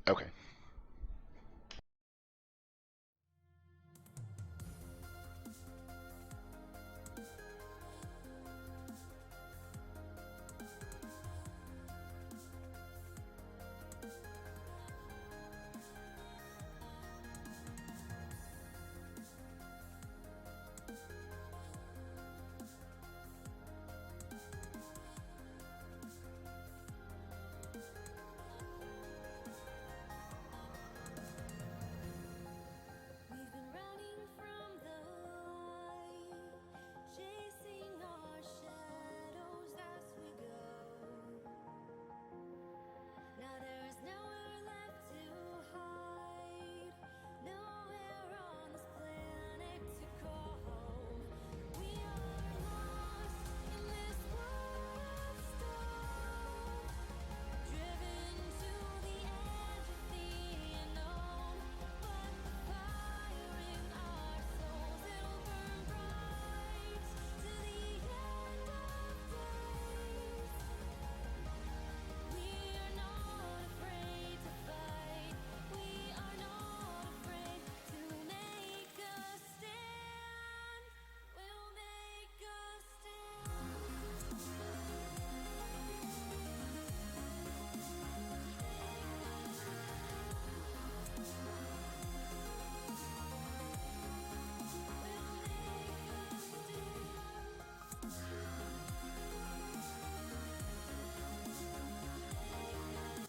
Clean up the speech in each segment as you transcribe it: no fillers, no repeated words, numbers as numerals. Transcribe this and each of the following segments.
Okay. We've been running from the light, chasing our shadows as we go. Now there is nowhere left to hide, nowhere on this planet to call home. We are lost in this world of stone, driven to the edge of the unknown. But the fire in our souls, it'll burn bright to the end of days. We are not afraid to fight. We are not afraid to make a stand. We'll make a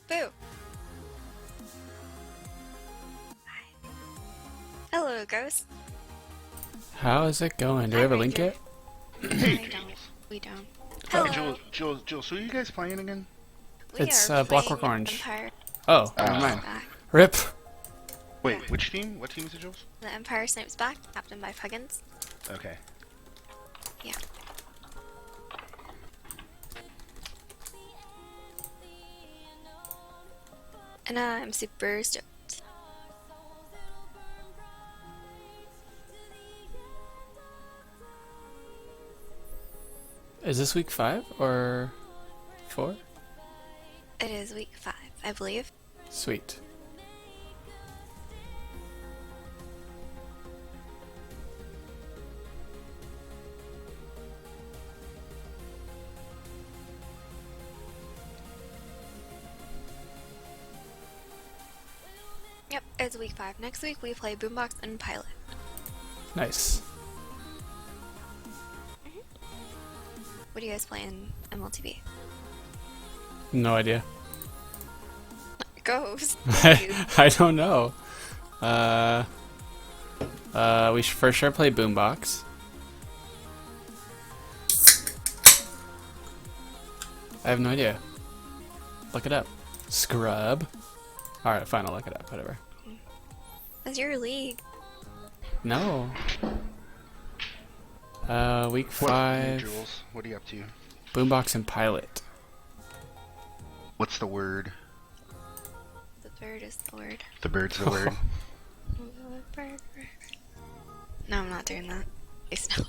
Boo! Hello, Ghost. How is it going? Do we have a link yet? Hey, I don't. Jules. We don't. Oh, Hello. Jules, who are you guys playing again? We It's, are Blockwork playing Orange. Empire Oh, Ah. never mind. back. Rip. Wait, which team? What team is it, Jules? The Empire Snipes back, captained by Puggins. Okay. Yeah. And I'm super stoked. Is this week 5 or 4? It is week 5, I believe. Sweet. Yep, it's week 5. Next week we play Boombox and Pilot. Nice. What do you guys play in MLTP? No idea. Ghost. I don't know. We should for sure play Boombox. I have no idea. Look it up. Scrub. Alright, fine, I'll look it up, whatever. That's your league. No. Week What are you, 5. Jules? What are you up to? Boombox and Pilot. What's the word? The bird is the word. The bird's the word. No, I'm not doing that. Please no.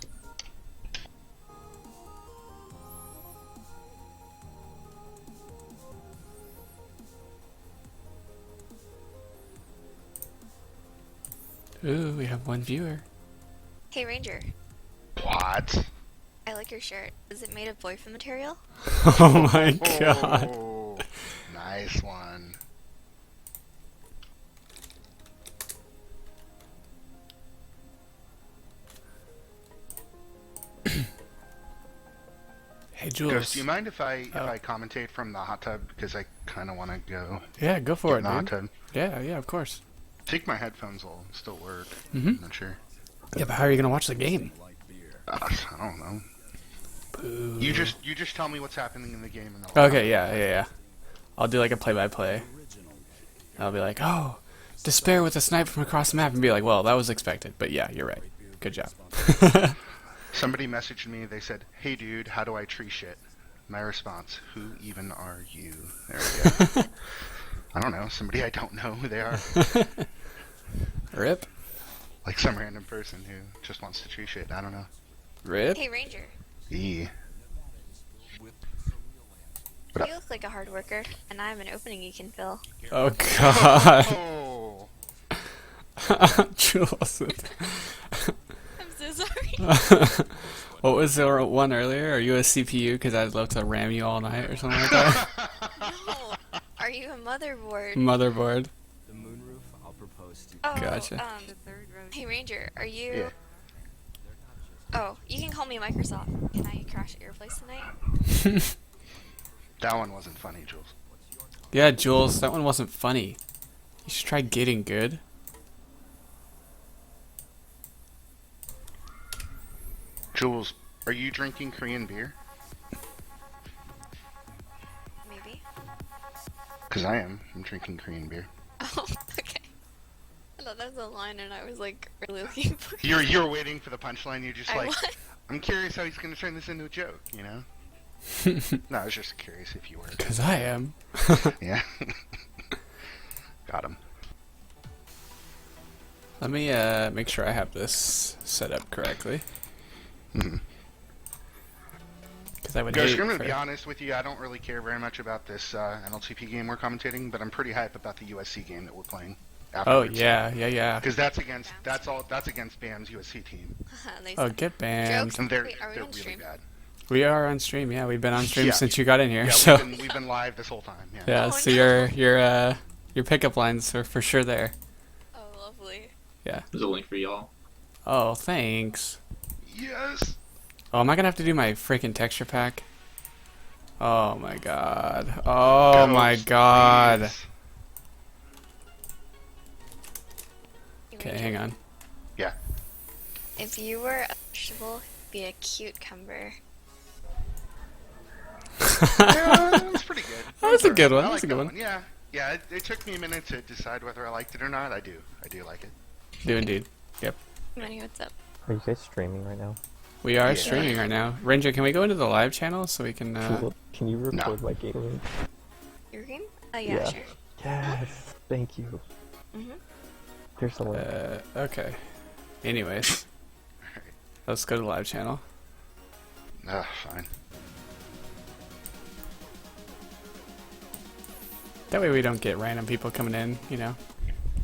Ooh, we have one viewer. Hey Ranger, What? I like your shirt. Is it made of boyfriend material? Oh my god. Oh, nice one. Hey Jules. Ghost, do you mind if I commentate from the hot tub because I kind of want to go Yeah, go for get it, in the hot dude. tub? Yeah, of course. I think my headphones will still work. Mhm. I'm not sure. Yeah, but how are you gonna watch the game? I don't know. Boo. You just tell me what's happening in the game and Okay, yeah. I'll do like a play-by-play. I'll be like, oh, despair with a snipe from across the map, and be like, well, that was expected, but yeah, you're right. Good job. Somebody messaged me. They said, "Hey, dude, how do I tree shit?" My response: "Who even are you?" There we go. I don't know. Somebody I don't know who they are. Rip. Like some random person who just wants to tree shit. I don't know. Rip. Hey Ranger, E. You look like a hard worker, and I have an opening you can fill. Oh god. Oh, Jules. I'm so sorry. What was the one earlier? Are you a CPU? Because I'd love to ram you all night or something like that. No. Are you a motherboard? Motherboard. The moonroof, I'll propose to you. Oh, Gotcha. Hey Ranger, are you? yeah. Oh, you can call me Microsoft. Can I crash at your place tonight? That one wasn't funny, Jules. Yeah, Jules, that one wasn't funny. You should try getting good. Jules, are you drinking Korean beer? Maybe. Because I am. I'm drinking Korean beer. Oh, okay. I thought that was a line, and I was like really looking for. You're waiting for the punchline. You're just I like, was. I'm curious how he's going to turn this into a joke, you know? No, I was just curious if you were. Because I am. Yeah. Got him. Let me make sure I have this set up correctly. Mhm. Because I would Gosh, hate I'm going for- to be honest with you. I don't really care very much about this NLTP game we're commentating, but I'm pretty hype about the USC game that we're playing. Oh Afterwards. yeah. Because that's against BAM's USC team, They Oh, said- get banned. Jokes. and they're Wait, are we they're on really stream? bad. We are on stream. Yeah, we've been on stream Yeah. since you got in here. Yeah, so we've been live this whole time. Yeah. yeah, Oh, so no. your pickup lines are for sure there. Oh, lovely. There's a link for y'all. Oh, thanks. Yes. Oh, am I gonna have to do my freaking texture pack? Oh my god. Oh my Ghost, god. please. Hey, Okay, Ranger, hang on. Yeah. If you were a vegetable, be a cucumber. Yeah, that was pretty good. That was a good one. I That was like a good that one. Yeah. Yeah. It took me a minute to decide whether I liked it or not. I do like it. Do indeed. Yep. Money, what's up? Are you guys streaming right now? We are Yeah. streaming right now. Ranger, can we go into the live channel so we can Can you record my game link? Your game? Oh, yeah, Yeah. sure. Yes, thank you. Mm-hmm. Here's the link. okay. Anyways, let's go to the live channel. Fine. That way we don't get random people coming in, you know.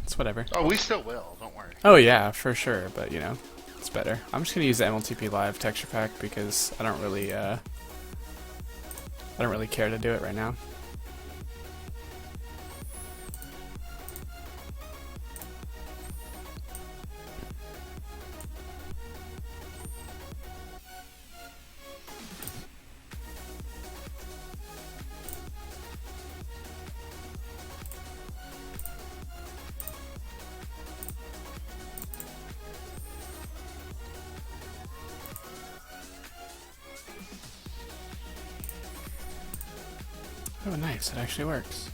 It's whatever. Oh, we still will. Don't worry. Oh yeah, for sure, but you know, it's better. I'm just gonna use the NLTP Live texture pack because I don't really care to do it right now. Oh nice, it actually works.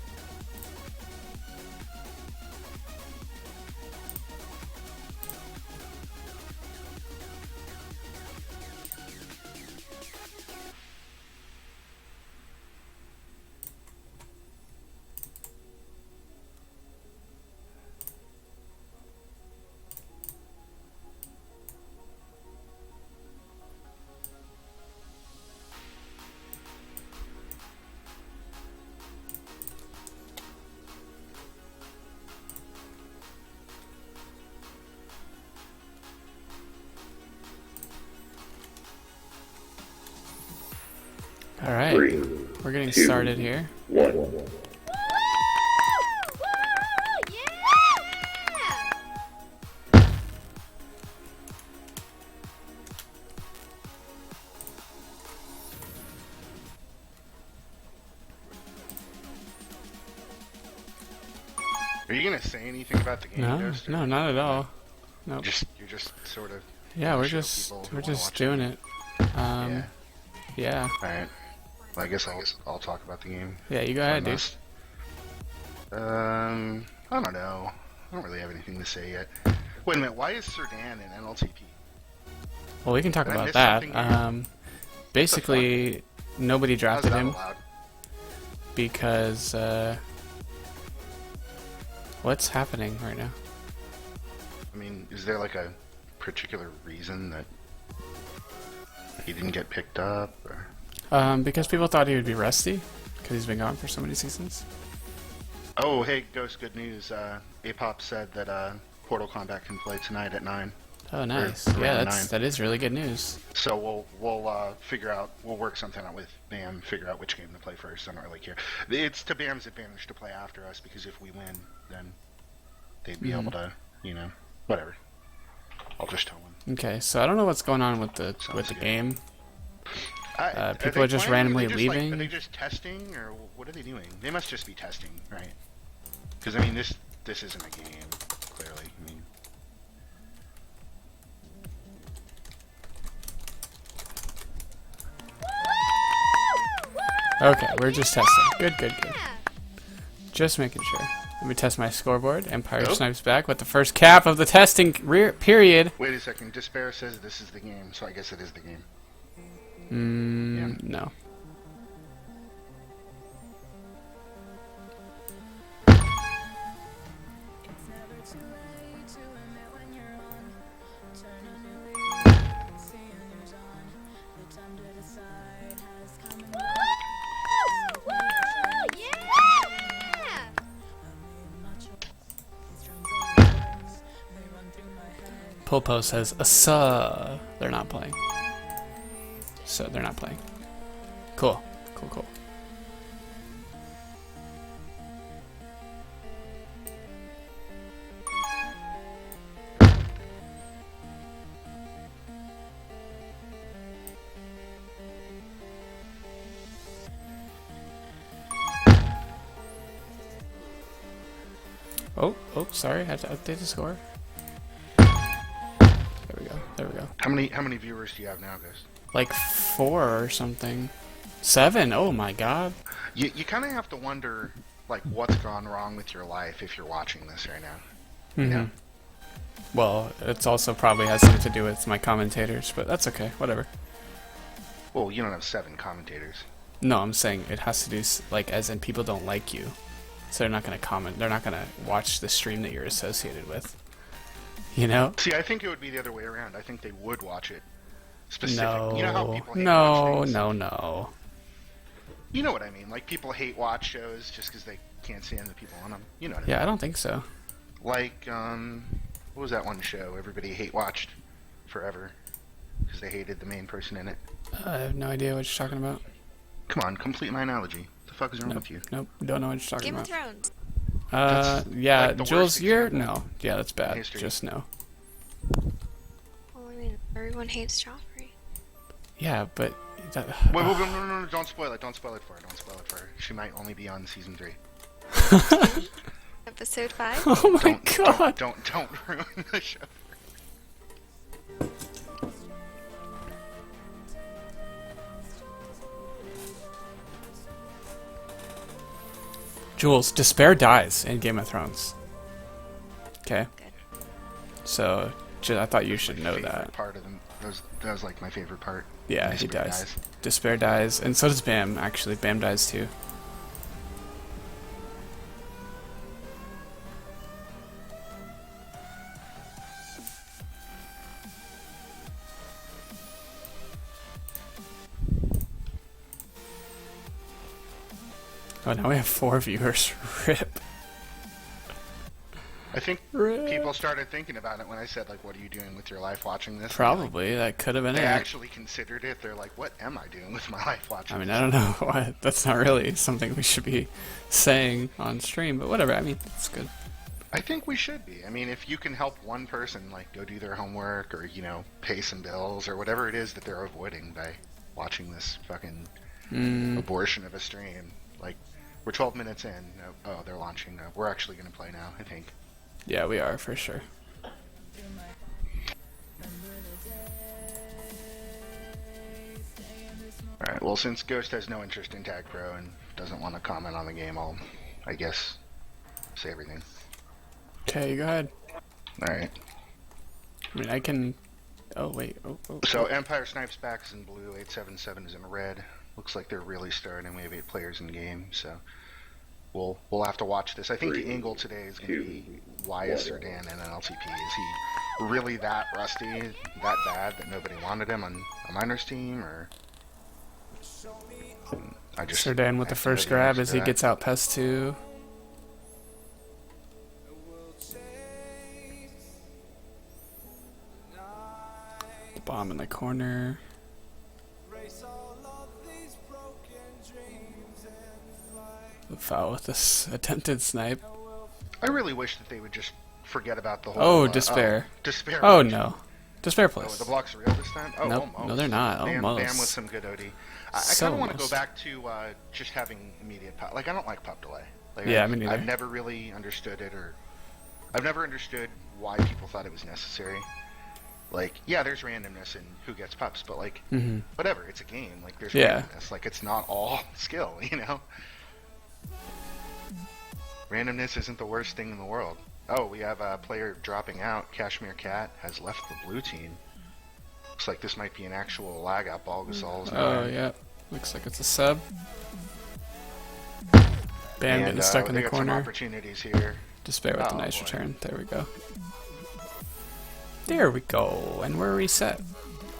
Alright, we're getting started here. Are you gonna say anything about the game? No, Ghost, or no, not at all. Nope. You're just sort of. Yeah, we're show just people who we're wanna just watch doing it. Yeah. Yeah. All right. Well, I guess I'll talk about the game. Yeah, you go ahead, dude. Must. I don't know. I don't really have anything to say yet. Wait a minute. Why is Serdan in NLTP? Well, we can talk Did I about miss that. something here? Basically, nobody How's drafted that him allowed? because what's happening right now? I mean, is there like a particular reason that he didn't get picked up? Or? Because people thought he would be rusty, because he's been gone for so many seasons. Oh, hey, Ghost, good news. Apop said that Portal Combat can play tonight at 9. Oh, nice. Or Yeah, around 9. that is really good news. So we'll figure out, we'll work something out with Bam, figure out which game to play first. I don't really care. It's to Bam's advantage to play after us, because if we win, then they'd be able to, you know, whatever. I'll just tell them. Okay, so I don't know what's going on with the good. game. Are People they are just playing? randomly Are they just, leaving? Are they just testing, or what are they doing? They must just be testing, right? Because I mean, this isn't a game, clearly. I mean, Okay, we're just testing. Good. Just making sure. Let me test my scoreboard. Empire Oh. Snipes back with the first cap of the testing period. wait a second. Despair says this is the game, so I guess it is the game. No. Yeah! Pulpo says, "Asa." They're not playing. So they're not playing. Cool. Oh, sorry, I had to update the score. There we go. How many viewers do you have now, Ghost? Like 4 or something. 7, oh my god. You kind of have to wonder, like, what's gone wrong with your life if you're watching this right now. Mm-hmm. Well, it's also probably has something to do with my commentators, but that's okay, whatever. Well, you don't have 7 commentators. No, I'm saying it has to do, like, as in people don't like you. So they're not going to comment, they're not going to watch the stream that you're associated with. You know? See, I think it would be the other way around. I think they would watch it. Specific. No, You know how people hate watch things? no. You know what I mean? Like, people hate watch shows just because they can't stand the people on them. You know what I mean? Yeah, I don't think so. Like, what was that one show everybody hate watched forever because they hated the main person in it? I have no idea what you're talking about. Come on, complete my analogy. What the fuck is wrong with you? Nope, don't know what you're talking Game of about. Thrones. Yeah, like the Jules, worst you're example no. Yeah, that's bad. history. Just no. Well, I mean, everyone hates Joffrey. Yeah, but that, Wait, no, don't spoil it. Don't spoil it for her. Don't spoil it for her. She might only be on season 3. Episode 5? oh my god. Don't ruin the show. Jules, Despair dies in Game of Thrones. Okay. Good. So, I thought you should know Favorite that. part of them. That was like my favorite part. Yeah, he Despair dies. Despair dies, and so does Bam. Actually, Bam dies too. Oh, now we have 4 viewers. Rip. I think Rip. people started thinking about it when I said, like, what are you doing with your life watching this? Probably. That could have been They it. actually considered it. They're like, what am I doing with my life watching I mean, this? I don't know why. That's not really something we should be saying on stream, but whatever. I mean, it's good. I think we should be. I mean, if you can help one person, like, go do their homework or, you know, pay some bills or whatever it is that they're avoiding by watching this fucking abortion of a stream. Like, we're 12 minutes in. Oh, they're launching. We're actually going to play now, I think. Yeah, we are, for sure. Alright, well, since Ghost has no interest in Tag Pro and doesn't want to comment on the game, I'll, I guess, say everything. Okay, go ahead. Alright. I mean, I can... Oh, wait. Oh. So, Empire Snipes back is in blue, 877 is in red. Looks like they're really starting. We have 8 players in game, so we'll have to watch this. I think the angle today is going to be why is Serdan in NLTP? Is he really that rusty, that bad that nobody wanted him on a minors team, or I just Serdan with the first grab as he gets out pest 2. Bomb in the corner. Foul with this attempted snipe. I really wish that they would just forget about the whole. Oh, despair. Despair. Oh no. Despair Oh, place. the blocks are real this time? Oh, Nope. almost. No, they're not. Bam, Almost. Bam with some good OD. I So kind of want to go almost. back to just having immediate pop. Like, I don't like pop delay. Like, Yeah, I've, me neither. I've never really understood it, or I've never understood why people thought it was necessary. Like, yeah, there's randomness in who gets pups, but like, whatever, it's a game. Like, there's Yeah. randomness. Like, it's not all skill, you know? Randomness isn't the worst thing in the world. Oh, we have a player dropping out. Cashmere Cat has left the blue team. Looks like this might be an actual lag out. Balgasol's Oh yeah. Looks like it's a sub. Bam getting stuck in they the got some corner. opportunities here. Despair with the Oh, nice boy. return. There we go. There we go. And we're reset.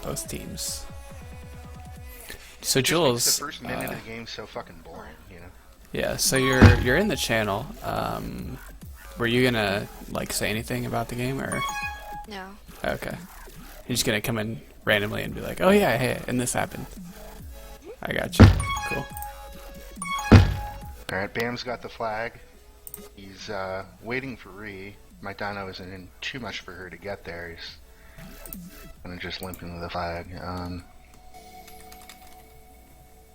Both teams. So Just makes Jules, the first minute of the game so fucking boring, you know. yeah. So you're in the channel. Were you gonna like say anything about the game or? No. Okay. You're just gonna come in randomly and be like, "Oh yeah, hey, and this happened." I got you. Cool. All right, Bam's got the flag. He's waiting for Ree. My Dino isn't in too much for her to get there. He's gonna just limp into the flag.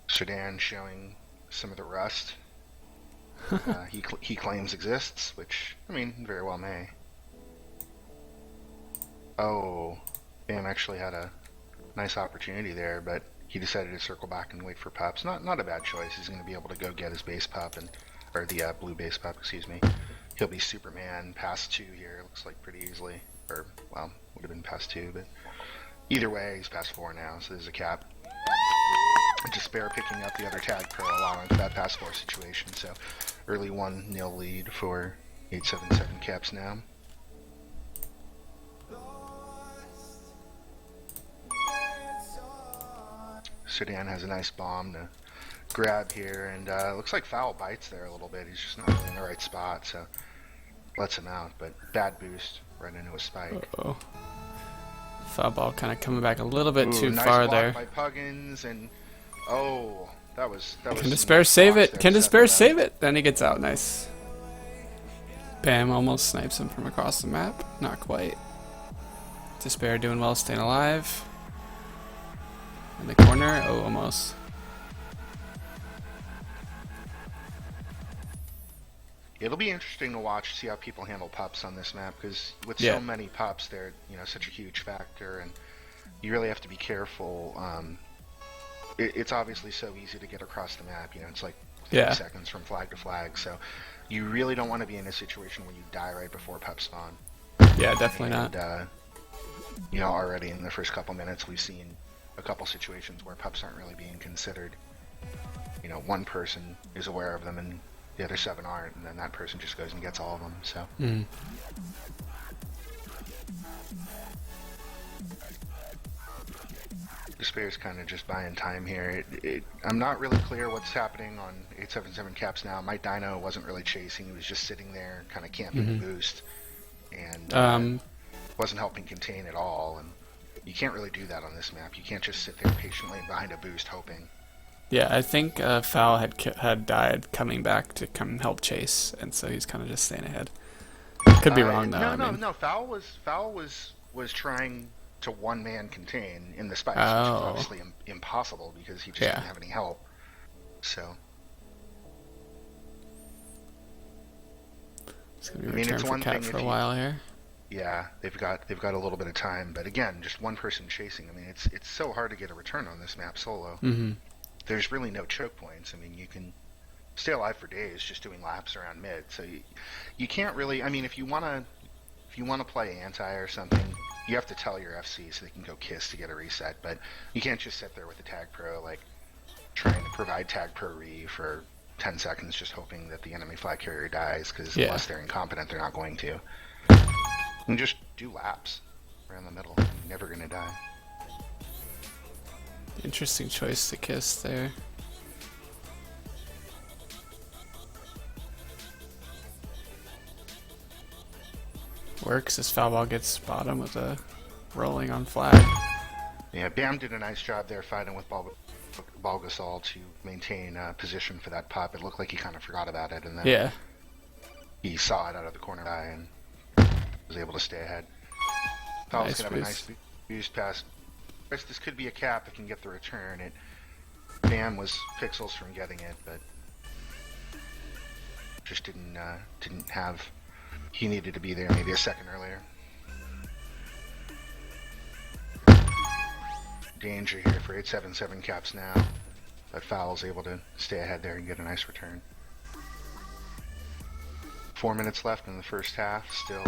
Sedan showing some of the rust he claims exists, which, I mean, very well may. Oh, Bam actually had a nice opportunity there, but he decided to circle back and wait for pups. Not a bad choice. He's going to be able to go get his base pup, or the blue base pup, excuse me. He'll be Superman past 2 here, looks like pretty easily. Or, well, would have been past 2, but either way, he's past 4 now, so there's a cap. Despair picking up the other tag pro along with that past 4 situation, so early 1-0 lead for 877CAPSNOW. Sedan has a nice bomb to grab here, and looks like Foul bites there a little bit. He's just not really in the right spot, so lets him out, but bad boost right into a spike. Uh-oh. Foul ball kind of coming back a little bit Ooh, too nice far block there. by Puggins, and oh, that was Can some Despair nice save blocks it? there Can to set Despair that up. save it? Then he gets out. Nice. Bam almost snipes him from across the map. Not quite. Despair doing well, staying alive. In the corner. Oh, almost. It'll be interesting to watch, see how people handle pups on this map, because with Yeah. so many pups, they're such a huge factor, and you really have to be careful. It's obviously so easy to get across the map. It's like 30 Yeah. seconds from flag to flag, so you really don't want to be in a situation where you die right before pup spawn. Yeah, definitely And, not. already in the first couple minutes, we've seen a couple situations where pups aren't really being considered. One person is aware of them and the other 7 aren't, and then that person just goes and gets all of them, so. Mm. Despair's kind of just buying time here. I'm not really clear what's happening on 877CAPSNOW. My Dino wasn't really chasing, he was just sitting there kind of camping the boost, and wasn't helping contain at all, and you can't really do that on this map. You can't just sit there patiently behind a boost hoping. Yeah, I think Foul had died coming back to come help chase, and so he's kind of just staying ahead. Could be wrong though. No. Foul was trying to one-man contain in the spikes, Oh. which is obviously impossible because he just Yeah. didn't have any help. So, It's gonna be I a mean, return it's for one Cat thing for a if you- while here. yeah, they've got a little bit of time, but again, just one person chasing. I mean, it's so hard to get a return on this map solo. Mm-hmm. There's really no choke points. I mean, you can stay alive for days just doing laps around mid. So you can't really. I mean, if you wanna play anti or something, you have to tell your FC so they can go kiss to get a reset. But you can't just sit there with the tag pro like trying to provide tag pro re for 10 seconds, just hoping that the enemy flag carrier dies. Because Yeah. unless they're incompetent, they're not going to. And just do laps around the middle. You're never gonna die. Interesting choice to kiss there. works as foul ball gets bottom with a rolling on flag. Yeah, Bam did a nice job there fighting with Balgasol to maintain position for that pop. It looked like he kind of forgot about it, and then Yeah. he saw it out of the corner eye and was able to stay ahead. Foul's Nice gonna have a boost. nice boost pass. This could be a cap that can get the return. Bam was pixels from getting it, but just didn't have. He needed to be there maybe a second earlier. Danger here for 877 caps now. But Foul's able to stay ahead there and get a nice return. 4 minutes left in the first half. Still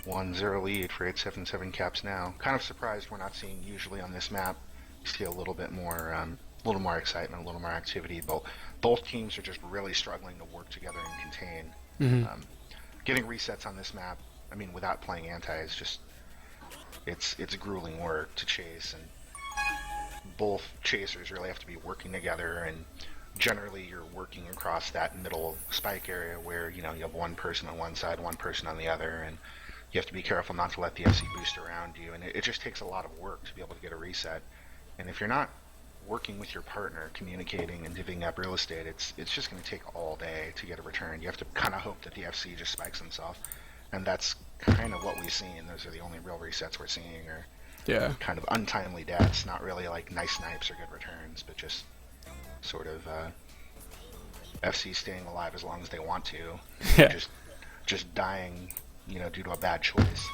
1-0 lead for 877 caps now. Kind of surprised we're not seeing usually on this map. See a little bit more, excitement, a little more activity. Both teams are just really struggling to work together and contain. Getting resets on this map, I mean, without playing anti, is just it's grueling work to chase, and both chasers really have to be working together. And generally, you're working across that middle spike area where you have one person on one side, one person on the other, and you have to be careful not to let the FC boost around you. And it just takes a lot of work to be able to get a reset. And if you're not working with your partner, communicating and divvying up real estate, it's just going to take all day to get a return. You have to kind of hope that the FC just spikes himself, and that's kind of what we've seen. Those are the only real resets we're seeing, or kind of untimely deaths. Not really like nice snipes or good returns, but just sort of FC staying alive as long as they want to, just dying, due to a bad choice.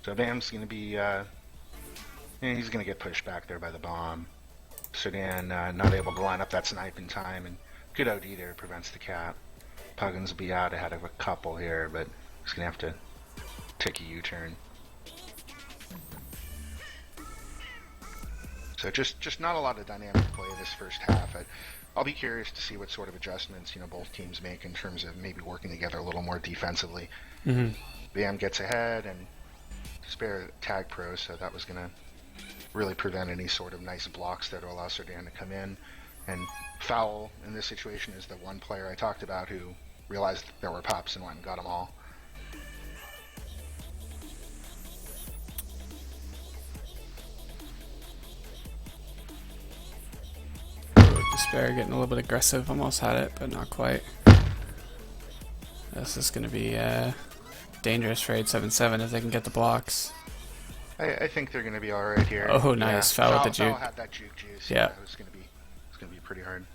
So Bam's going to be, he's going to get pushed back there by the bomb. Sudan not able to line up that snipe in time, and good OD there prevents the cap. Puggins will be out ahead of a couple here, but he's going to have to take a U-turn. So just not a lot of dynamic play this first half. I'll be curious to see what sort of adjustments both teams make in terms of maybe working together a little more defensively. Bam gets ahead and spare tag pro, so that was going to really prevent any sort of nice blocks that will allow Sudan to come in. And Foul in this situation is the one player I talked about who realized there were pops and went and got them all. Despair getting a little bit aggressive, almost had it, but not quite. This is going to be dangerous for 877 if they can get the blocks. I think they're going to be all right here. Oh, nice. Foul with the juke. Foul had that juke juice. Yeah. It's going to be pretty hard.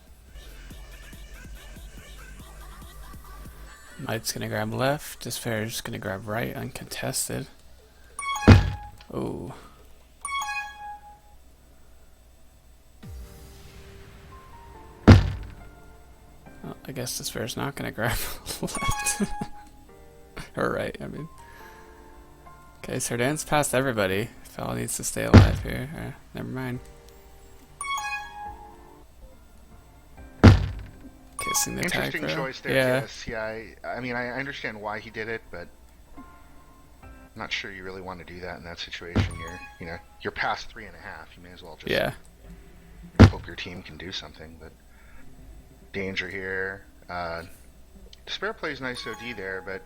Might's going to grab left. Despair's going to grab right, uncontested. Oh. Well, I guess Despair's not going to grab left. Or right, I mean. Okay, Sardan's past everybody. Foul needs to stay alive here. Never mind. Kissing the tag Interesting pro. choice there, Kiss. Yeah, I mean, I understand why he did it, but I'm not sure you really want to do that in that situation. You're past 3.5. You may as well just hope your team can do something. But danger here. Despair plays nice OD there, but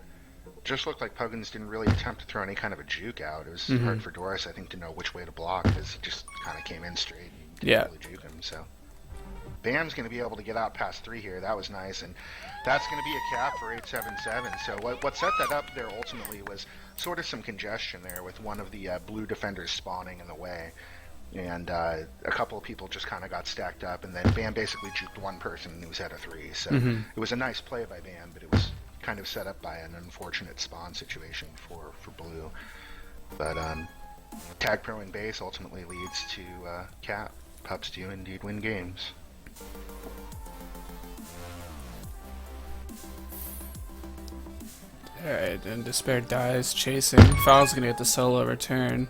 just looked like Puggins didn't really attempt to throw any kind of a juke out. It was hard for Doris, I think, to know which way to block, because he just kind of came in straight and didn't really juke him. So Bam's going to be able to get out past 3 here. That was nice, and that's going to be a cap for 877. So what set that up there ultimately was sort of some congestion there with one of the blue defenders spawning in the way. And a couple of people just kind of got stacked up, and then Bam basically juked one person who was at a 3. So it was a nice play by Bam, but it was kind of set up by an unfortunate spawn situation for blue. But tag pro in base ultimately leads to cap. Pups do indeed win games. Alright, and Despair dies chasing. Foul's gonna get the solo return.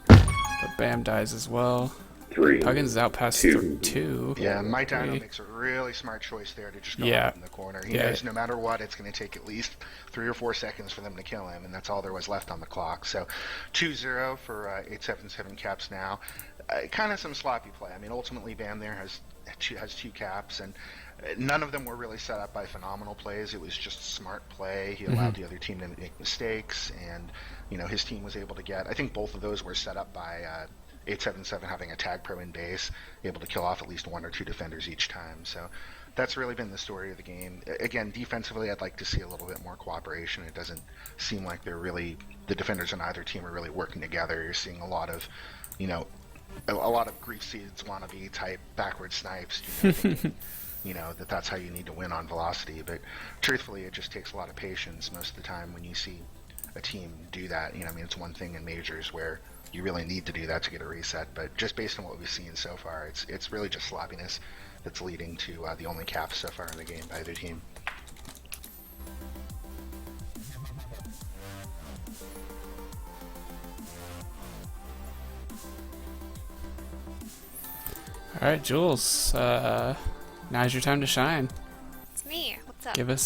But Bam dies as well. 3. Puggins is out past 2. Yeah, My Dino makes a really smart choice there to just go out in the corner. He knows no matter what, it's going to take at least 3 or 4 seconds for them to kill him, and that's all there was left on the clock. So 2-0 for 877 caps now. Kind of some sloppy play. I mean, ultimately, Bam there has has two caps, and none of them were really set up by phenomenal plays. It was just smart play. He allowed the other team to make mistakes, and his team was able to get. I think both of those were set up by 877 having a tag pro in base, able to kill off at least one or two defenders each time. So that's really been the story of the game. Again, defensively, I'd like to see a little bit more cooperation. It doesn't seem like the defenders on either team are really working together. You're seeing a lot of, a lot of grief seeds wannabe type backward snipes. That's how you need to win on velocity. But truthfully, it just takes a lot of patience most of the time when you see a team do that. It's one thing in majors where you really need to do that to get a reset. But just based on what we've seen so far, it's really just sloppiness that's leading to the only caps so far in the game by either team. All right, Jules. Now's your time to shine. It's me. What's up? Give us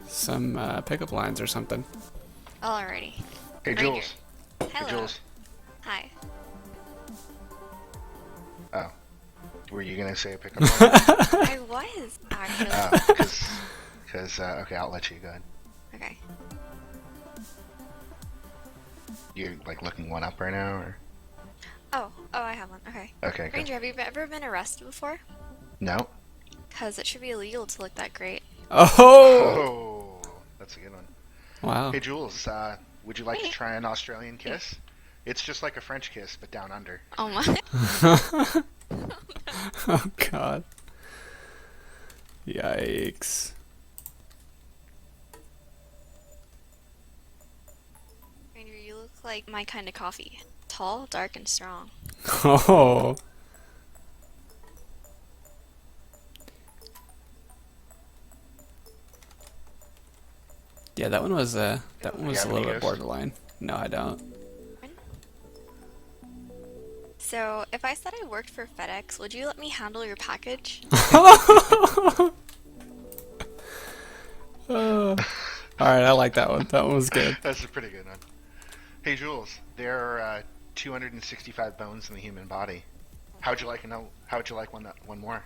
some pickup lines or something. Alrighty. Hey, Right Jules. here. Hello. Hey, Jules. Hi. Oh. Were you going to say a pickup line? I was actually. Because, okay, I'll let you go ahead. Okay. You're, looking one up right now, or? Oh, I have one. Okay. Okay, good. Ranger, have you ever been arrested before? No? Because it should be illegal to look that great. Oh! Oh, that's a good one. Wow. Hey, Jules, would you like to try an Australian kiss? It's just like a French kiss, but down under. Oh my. Oh God. Yikes. Ranger, you look like my kind of coffee. Tall, dark, and strong. Oh. Yeah, that one was a have little any bit ghosts? borderline. No, I don't. So, if I said I worked for FedEx, would you let me handle your package? All right, I like that one. That one was good. That's a pretty good one. Hey, Jules, there are 265 bones in the human body. How'd you like one more?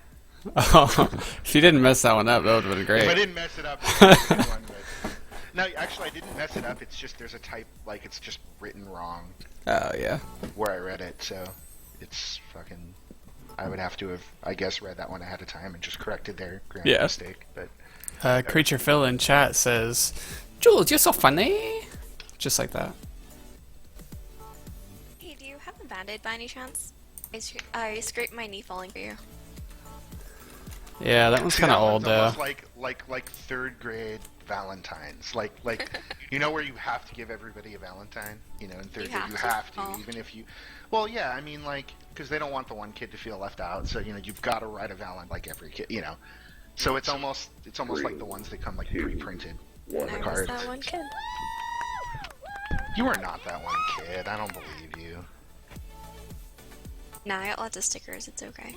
Oh, if you didn't mess that one up, that would have been If I great. didn't mess it up, it's a good one, but... No, actually, I didn't mess it up. It's just there's a type, it's just written wrong Oh yeah. where I read it, so it's fucking... I would have to have, I guess, read that one ahead of time and just corrected their grammar Yeah. mistake, but... Creature Phil in chat says, "Jules, you're so funny." Just like that. Hey, do you have a band-aid by any chance? I scraped my knee falling for you. Yeah, that one's See, kind of that old one's though. almost like third grade Valentines. Like where you have to give everybody a Valentine. In third grade you have to, Oh. even if you. Well, yeah, I mean, because they don't want the one kid to feel left out. So you've got to write a Valentine like every kid. So it's almost like the ones that come pre-printed on the I was cards. that one kid. You are not that one kid. I don't believe you. Nah, I got lots of stickers. It's okay.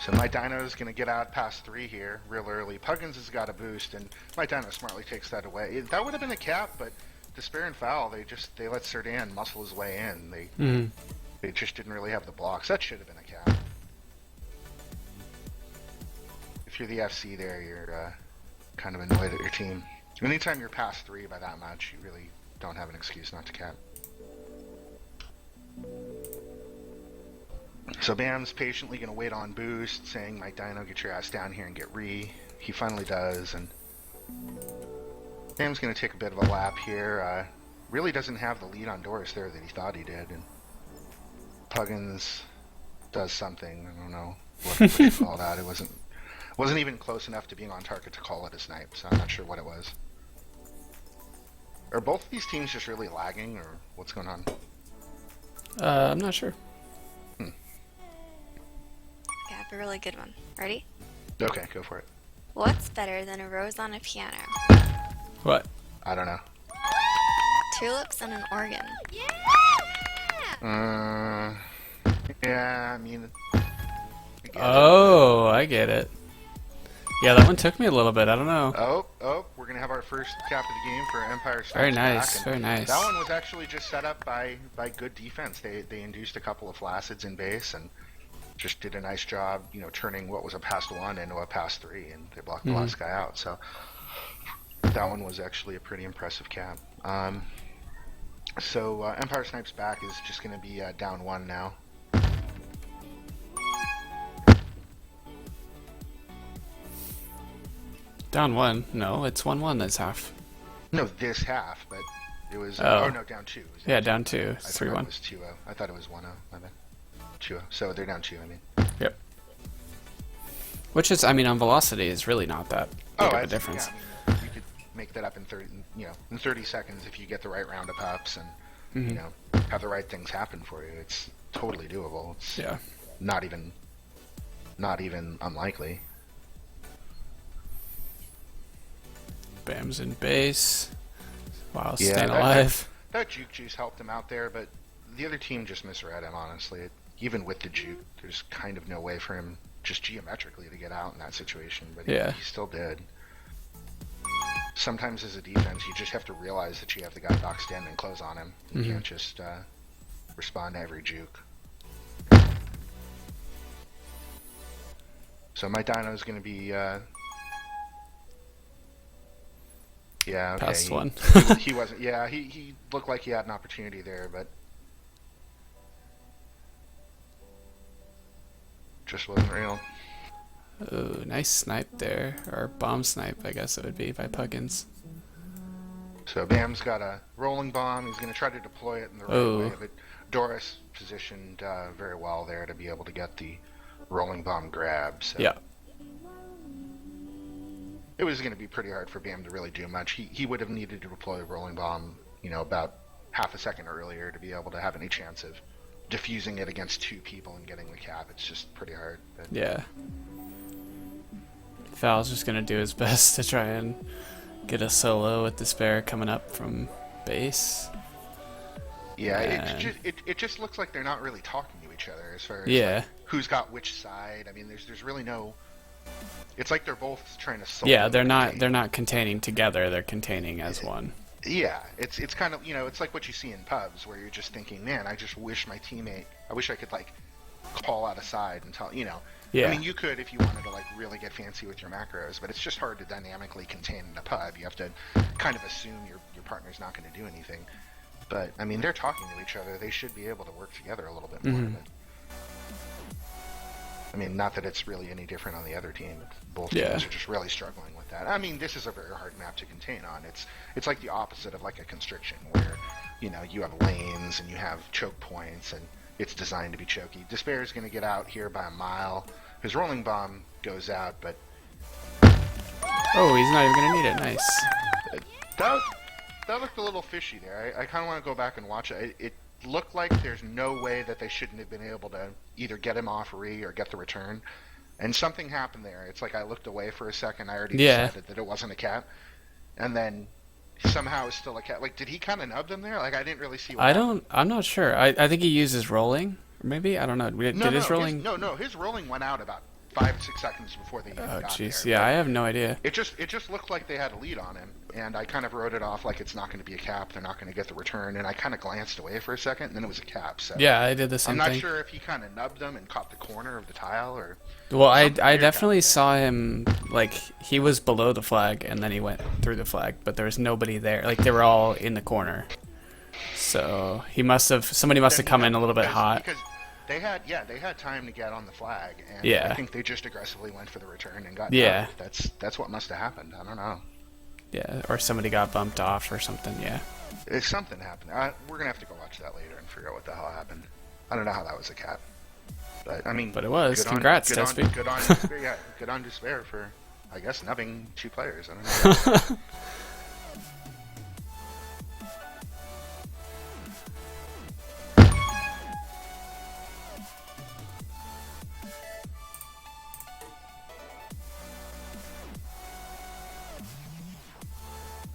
So my Dino's going to get out past 3 here real early. Puggins has got a boost, and my Dino smartly takes that away. That would have been a cap, but Despair and Foul, they let Serdan muscle his way in. They just didn't really have the blocks. That should have been a cap. If you're the FC there, you're kind of annoyed at your team. Anytime you're past 3 by that much, you really don't have an excuse not to cap. So Bam's patiently going to wait on boost, saying, "My Dino, get your ass down here and get re." He finally does, and Bam's going to take a bit of a lap here. Really doesn't have the lead on Doris there that he thought he did, and Puggins does something. I don't know what you call that. It wasn't even close enough to being on target to call it a snipe, so I'm not sure what it was. Are both of these teams just really lagging, or what's going on? I'm not sure. I have a really good one. Ready? Okay, go for it. What's better than a rose on a piano? What? I don't know. Tulips and an organ. Yeah, I mean... Oh, I get it. Yeah, that one took me a little bit. I don't know. Oh, we're gonna have our first cap of the game for Empire Snipes. Very back, nice, and very nice. That one was actually just set up by good defense. They induced a couple of flacids in base and just did a nice job, turning what was a past 1 into a past 3, and they blocked the last guy out. So that one was actually a pretty impressive cap. So Empire Snipes back is just going to be down 1 now. Down 1? No, it's 1-1 this half. No, this half, but it was. Oh. No, down 2. Yeah, down 2. I It's thought it 3-1. was 2-0. I thought it was 1-0. My bad. 2-0. So they're down 2. I mean. Yep. Which is, on velocity is really not that big of a difference. Yeah, you could make that up in 30 seconds if you get the right round of pups and have the right things happen for you. It's totally doable. It's Yeah. not even unlikely. Bam's in base while Yeah, staying that- alive. That juke juice helped him out there, but the other team just misread him, honestly. Even with the juke, there's kind of no way for him just geometrically to get out in that situation, but Yeah. he still did. Sometimes as a defense, you just have to realize that you have the guy boxed in and close on him. You can't just respond to every juke. So my dino is going to be... yeah, okay. Past 1. He wasn't... Yeah, he looked like he had an opportunity there, but... just wasn't real. Oh, nice snipe there. Or bomb snipe, I guess it would be, by Puggins. So Bam's got a rolling bomb. He's going to try to deploy it in the right way, but Doris positioned very well there to be able to get the rolling bomb grab. So Yeah. it was going to be pretty hard for Bam to really do much. He would have needed to deploy a rolling bomb, about half a second earlier to be able to have any chance of diffusing it against 2 people and getting the cap. It's just pretty hard. But Yeah. Val's just gonna do his best to try and get a solo with Despair coming up from base. yeah, And- it just looks like they're not really talking to each other as far as Yeah. who's got which side. I mean, there's really no. It's like they're both trying to. Yeah, they're contain. not containing together, they're containing as one. Yeah, it's kind of it's like what you see in pubs where you're just thinking, man, I just wish my teammate. I wish I could call out a side and tell Yeah. I mean, you could if you wanted to really get fancy with your macros, but it's just hard to dynamically contain in a pub. You have to kind of assume your partner's not going to do anything. But I mean, they're talking to each other. They should be able to work together a little bit more. But, I mean, not that it's really any different on the other team. Both teams are just really struggling with that. I mean, this is a very hard map to contain on. It's like the opposite of a constriction where, you have lanes and you have choke points and it's designed to be choky. Despair is going to get out here by a mile. His rolling bomb goes out, but Oh, he's not even gonna need it. Nice. that looked a little fishy there. I kind of want to go back and watch it. It looked like there's no way that they shouldn't have been able to either get him off re or get the return. And something happened there. It's like I looked away for a second. I already decided that it wasn't a cat. And then somehow it's still a cat. Did he kind of nub them there? I didn't really see what happened. I'm not sure. I think he uses rolling. Maybe? I don't know. Did his rolling... His rolling went out about 5 or 6 seconds before they even Oh, got jeez. there. Yeah, I have no idea. It just looked like they had a lead on him, and I kind of wrote it off like it's not going to be a cap. They're not going to get the return, and I kind of glanced away for a second, and then it was a cap. So Yeah, I did the same I'm not thing. sure if he kind of nubbed them and caught the corner of the tile, or Well, I something weird definitely saw him, he was below the flag, and then he went through the flag, but there was nobody there. They were all in the corner. So, somebody must have come in a little bit hot. Because they had time to get on the flag, and Yeah. I think they just aggressively went for the return and got Yeah. nubbed. That's what must have happened. I don't know. Yeah, or somebody got bumped off or something, yeah. If something happened, we're gonna have to go watch that later and figure out what the hell happened. I don't know how that was a cap, but I mean. But it was. good Congrats, on, Despy. good on Despair. Yeah, good on Despair for, I guess, nubbing 2 players. I don't know.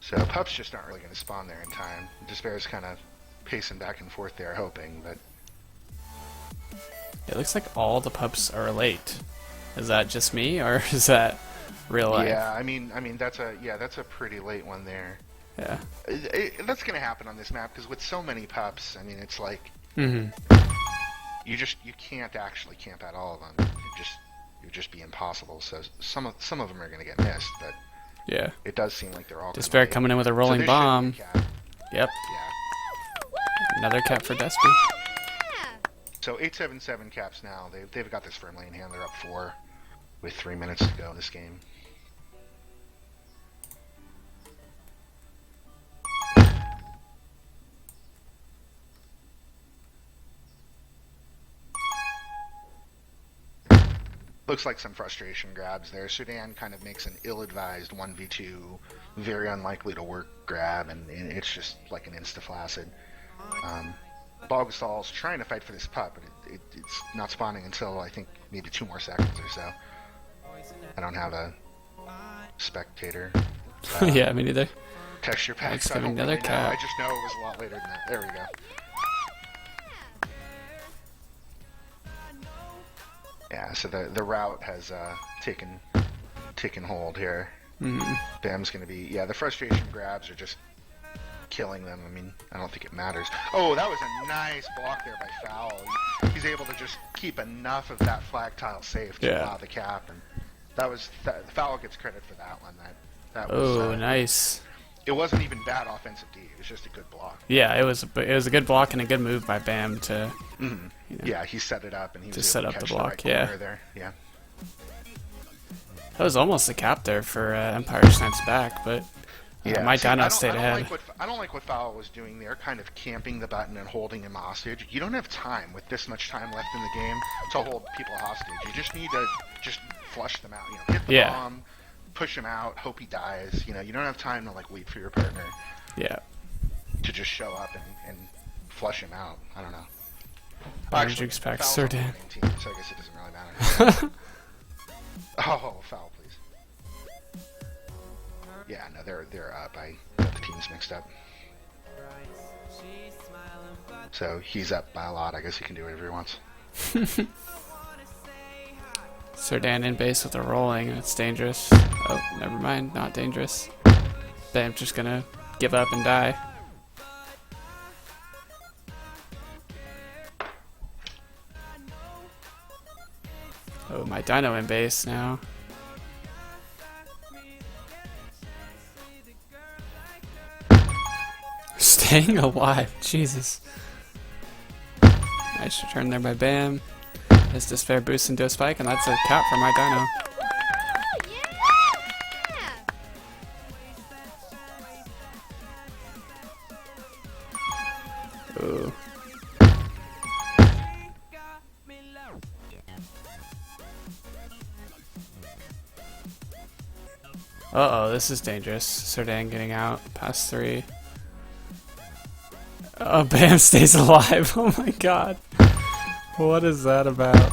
So pups just aren't really going to spawn there in time. Despair's kind of pacing back and forth there, hoping, but It looks like all the pups are late. Is that just me, or is that real life. Yeah, I mean that's a pretty late one there. Yeah. That's gonna happen on this map because with so many pups, I mean it's like Mm-hmm. you can't actually camp out all of them. It would just be impossible. So some of them are gonna get missed, but Yeah. it does seem like they're all Despair kinda late. coming in with a So rolling this should be a bomb. cap. Yep. Yeah. Another cap for Despy. So 877 caps now. They've got this firmly in hand. They're up 4 with 3 minutes to go in this game. Looks like some frustration grabs there. Sudan kind of makes an ill-advised 1v2, very unlikely to work grab, and it's just like an insta-flaccid. Bogstall's trying to fight for this pup, but it's not spawning until I think maybe 2 more seconds or so. I don't have a spectator. Yeah, me neither. Texture pack. It's So I giving don't another really know. cap. I just know it was a lot later than that. There we go. Yeah, so the route has taken hold here. Mm. Bam's gonna be the frustration grabs are just killing them. I mean, I don't think it matters. Oh, that was a nice block there by Foul. He's able to just keep enough of that flag tile safe to allow the cap, and that was Foul gets credit for that one. That was Oh, nice. It wasn't even bad offensive D. It was just a good block. Yeah, it was a good block and a good move by Bam to. Mm-hmm. You know, Yeah, he set it up and he was just able set to up the catch block, right yeah. corner there. Yeah. That was almost a cap there for Empire Snipes back, but my see, Dino stayed ahead. I don't like what Foul was doing there, kind of camping the button and holding him hostage. You don't have time with this much time left in the game to hold people hostage. You just need to just flush them out. You know, hit the bomb, push him out, hope he dies. You know, you don't have time to like wait for your partner. Yeah. To just show up and flush him out. I don't know. Actually, Jukes pack Foul's so on the damn. winning team, so I guess it doesn't really matter. Oh, Foul, please. Yeah, no, they're up. I got the teams mixed up. So he's up by a lot. I guess he can do whatever he wants. Serdan in base with a rolling, and it's dangerous. Oh, never mind, not dangerous. Bam's just gonna give up and die. Oh, my Dino in base now. Staying alive, Jesus. Nice return there by Bam. His Despair boosts into a spike, and that's a cap for my Dino. Ooh. Uh-oh, this is dangerous. Serdan getting out past 3. Oh, Bam stays alive. Oh my god. What is that about?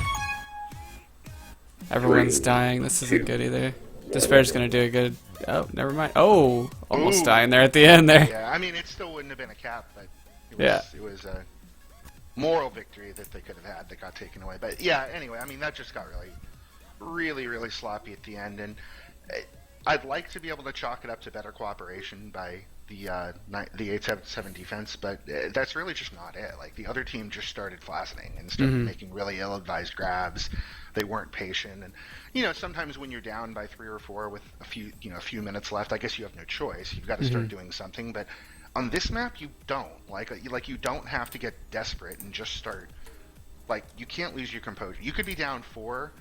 Everyone's dying. This isn't good either. Despair's gonna do a good... Oh, never mind. Oh! Almost dying there at the end there. Yeah, I mean, it still wouldn't have been a cap, but it was a moral victory that they could have had that got taken away. But yeah, anyway, I mean, that just got really sloppy at the end, and I'd like to be able to chalk it up to better cooperation by the 877 defense, but that's really just not it. Like, the other team just started flacciding and started making really ill-advised grabs. They weren't patient, and you know, sometimes when you're down by 3 or 4 with a few minutes left, I guess you have no choice. You've got to start doing something. But on this map, you don't. Like you don't have to get desperate and just start. Like, you can't lose your composure. You could be down 4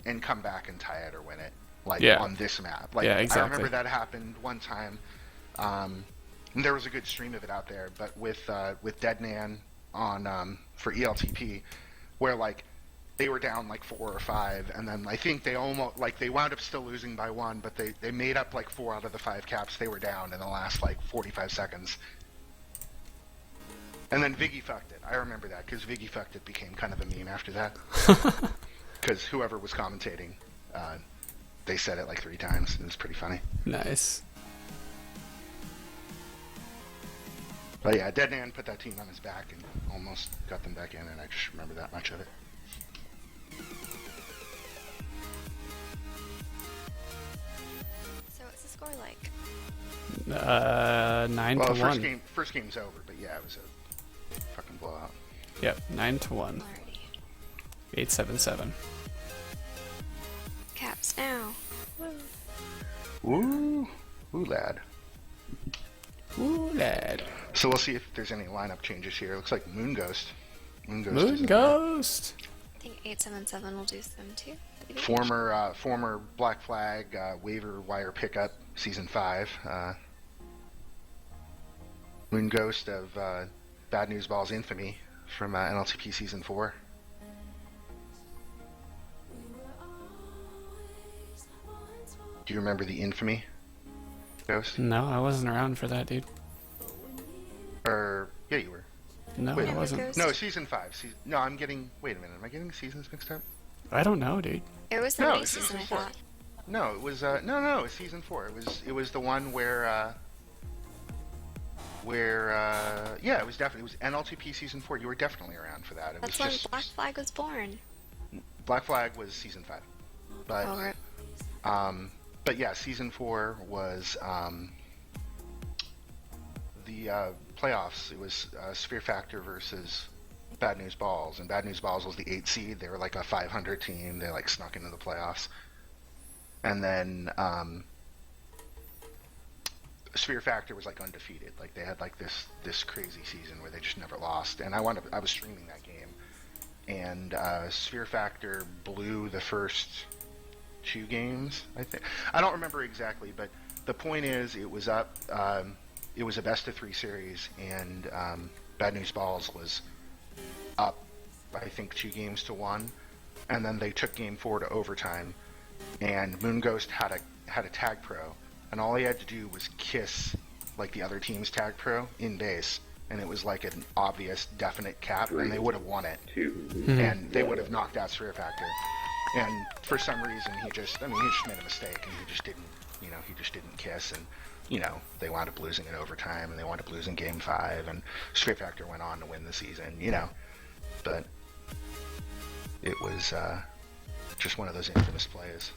and come back and tie it or win it. Like on this map. Like, yeah, exactly. I remember that happened one time. And there was a good stream of it out there, but with Deadman on for ELTP, where like they were down like 4 or 5, and then I think they wound up still losing by 1, but they made up like 4 out of the 5 caps they were down in the last like 45 seconds. And then Viggy fucked it. I remember that because Viggy fucked it became kind of a meme after that. Because whoever was commentating, they said it like 3 times. It was pretty funny. Nice. But yeah, Deadman put that team on his back and almost got them back in, and I just remember that much of it. score like? 9 Well, to the 1. first game's over, but yeah, it was a fucking blowout. Yep, 9 to 1. Alrighty. 877. Caps now. Woo, woo, lad. Ooh, lad. So we'll see if there's any lineup changes here. It looks like Moon Ghost. Moon Ghost. Moon is in Ghost. I think 877 will do them too. there. Former Black Flag waiver wire pickup, season 5. Moon Ghost of Bad News Ball's infamy from NLTP season 4. Do you remember the infamy, Ghost? No, I wasn't around for that, dude. Or yeah, you were. No, Wait, I wasn't. Ghost. No, season 5. No, I'm getting. Wait a minute. Am I getting seasons mixed up? I don't know, dude. It was the No, mini it's season, I season 4. thought. No, it was no, it was season 4. It was the one where yeah, it was NLTP season 4. You were definitely around for that. It That's was when just Black Flag was born. Black Flag was season 5. But Oh, right. but yeah, season 4 was the playoffs. It was Sphere Factor versus Bad News Balls, and Bad News Balls was the 8 seed. They were like a 500 team. They like snuck into the playoffs. And then Sphere Factor was like undefeated. Like they had like this crazy season where they just never lost. And I was streaming that game, and Sphere Factor blew the first 2 games. I think I don't remember exactly, but the point is it was up. It was a best of 3 series, and Bad News Balls was up, I think 2 games to 1, and then they took game 4 to overtime. And Moon Ghost had a tag pro, and all he had to do was kiss like the other team's tag pro in base, and it was like an obvious, definite cap, and they would have won it, and they would have knocked out Sphere Factor. And for some reason, he just made a mistake, and he just didn't kiss, and they wound up losing in overtime, and they wound up losing game 5, and Sphere Factor went on to win the season, but it was just one of those infamous plays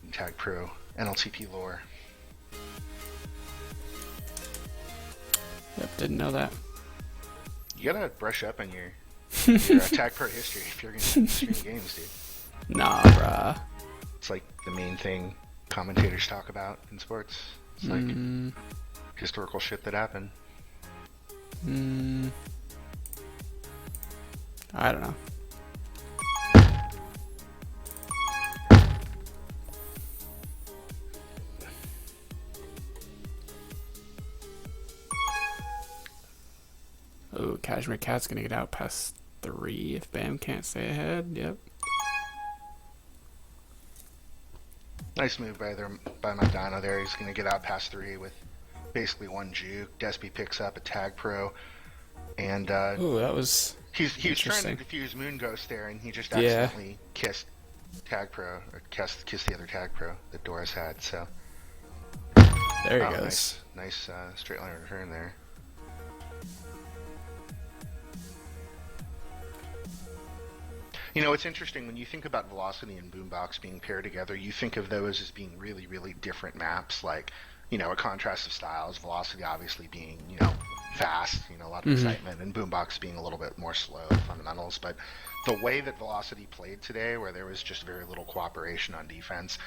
in Tag Pro NLTP lore. Yep, didn't know that. You gotta brush up on your Tag Pro history if you're gonna stream games, dude. Nah, bruh. It's like the main thing commentators talk about in sports. It's like historical shit that happened. I don't know. Oh, Cashmere Cat's gonna get out past 3 if Bam can't stay ahead. Yep. Nice move by Madonna there. He's gonna get out past 3 with basically 1 juke. Despy picks up a Tag Pro, and Ooh, that was he was trying to interesting. defuse Moon Ghost there, and he just Yeah. accidentally kissed Tag Pro, or kissed the other Tag Pro that Doris had. So There he goes. nice straight line return there. It's interesting when you think about Velocity and Boombox being paired together. You think of those as being really, really different maps. Like, a contrast of styles. Velocity obviously being, fast, a lot of excitement, and Boombox being a little bit more slow fundamentals. But the way that Velocity played today, where there was just very little cooperation on defense,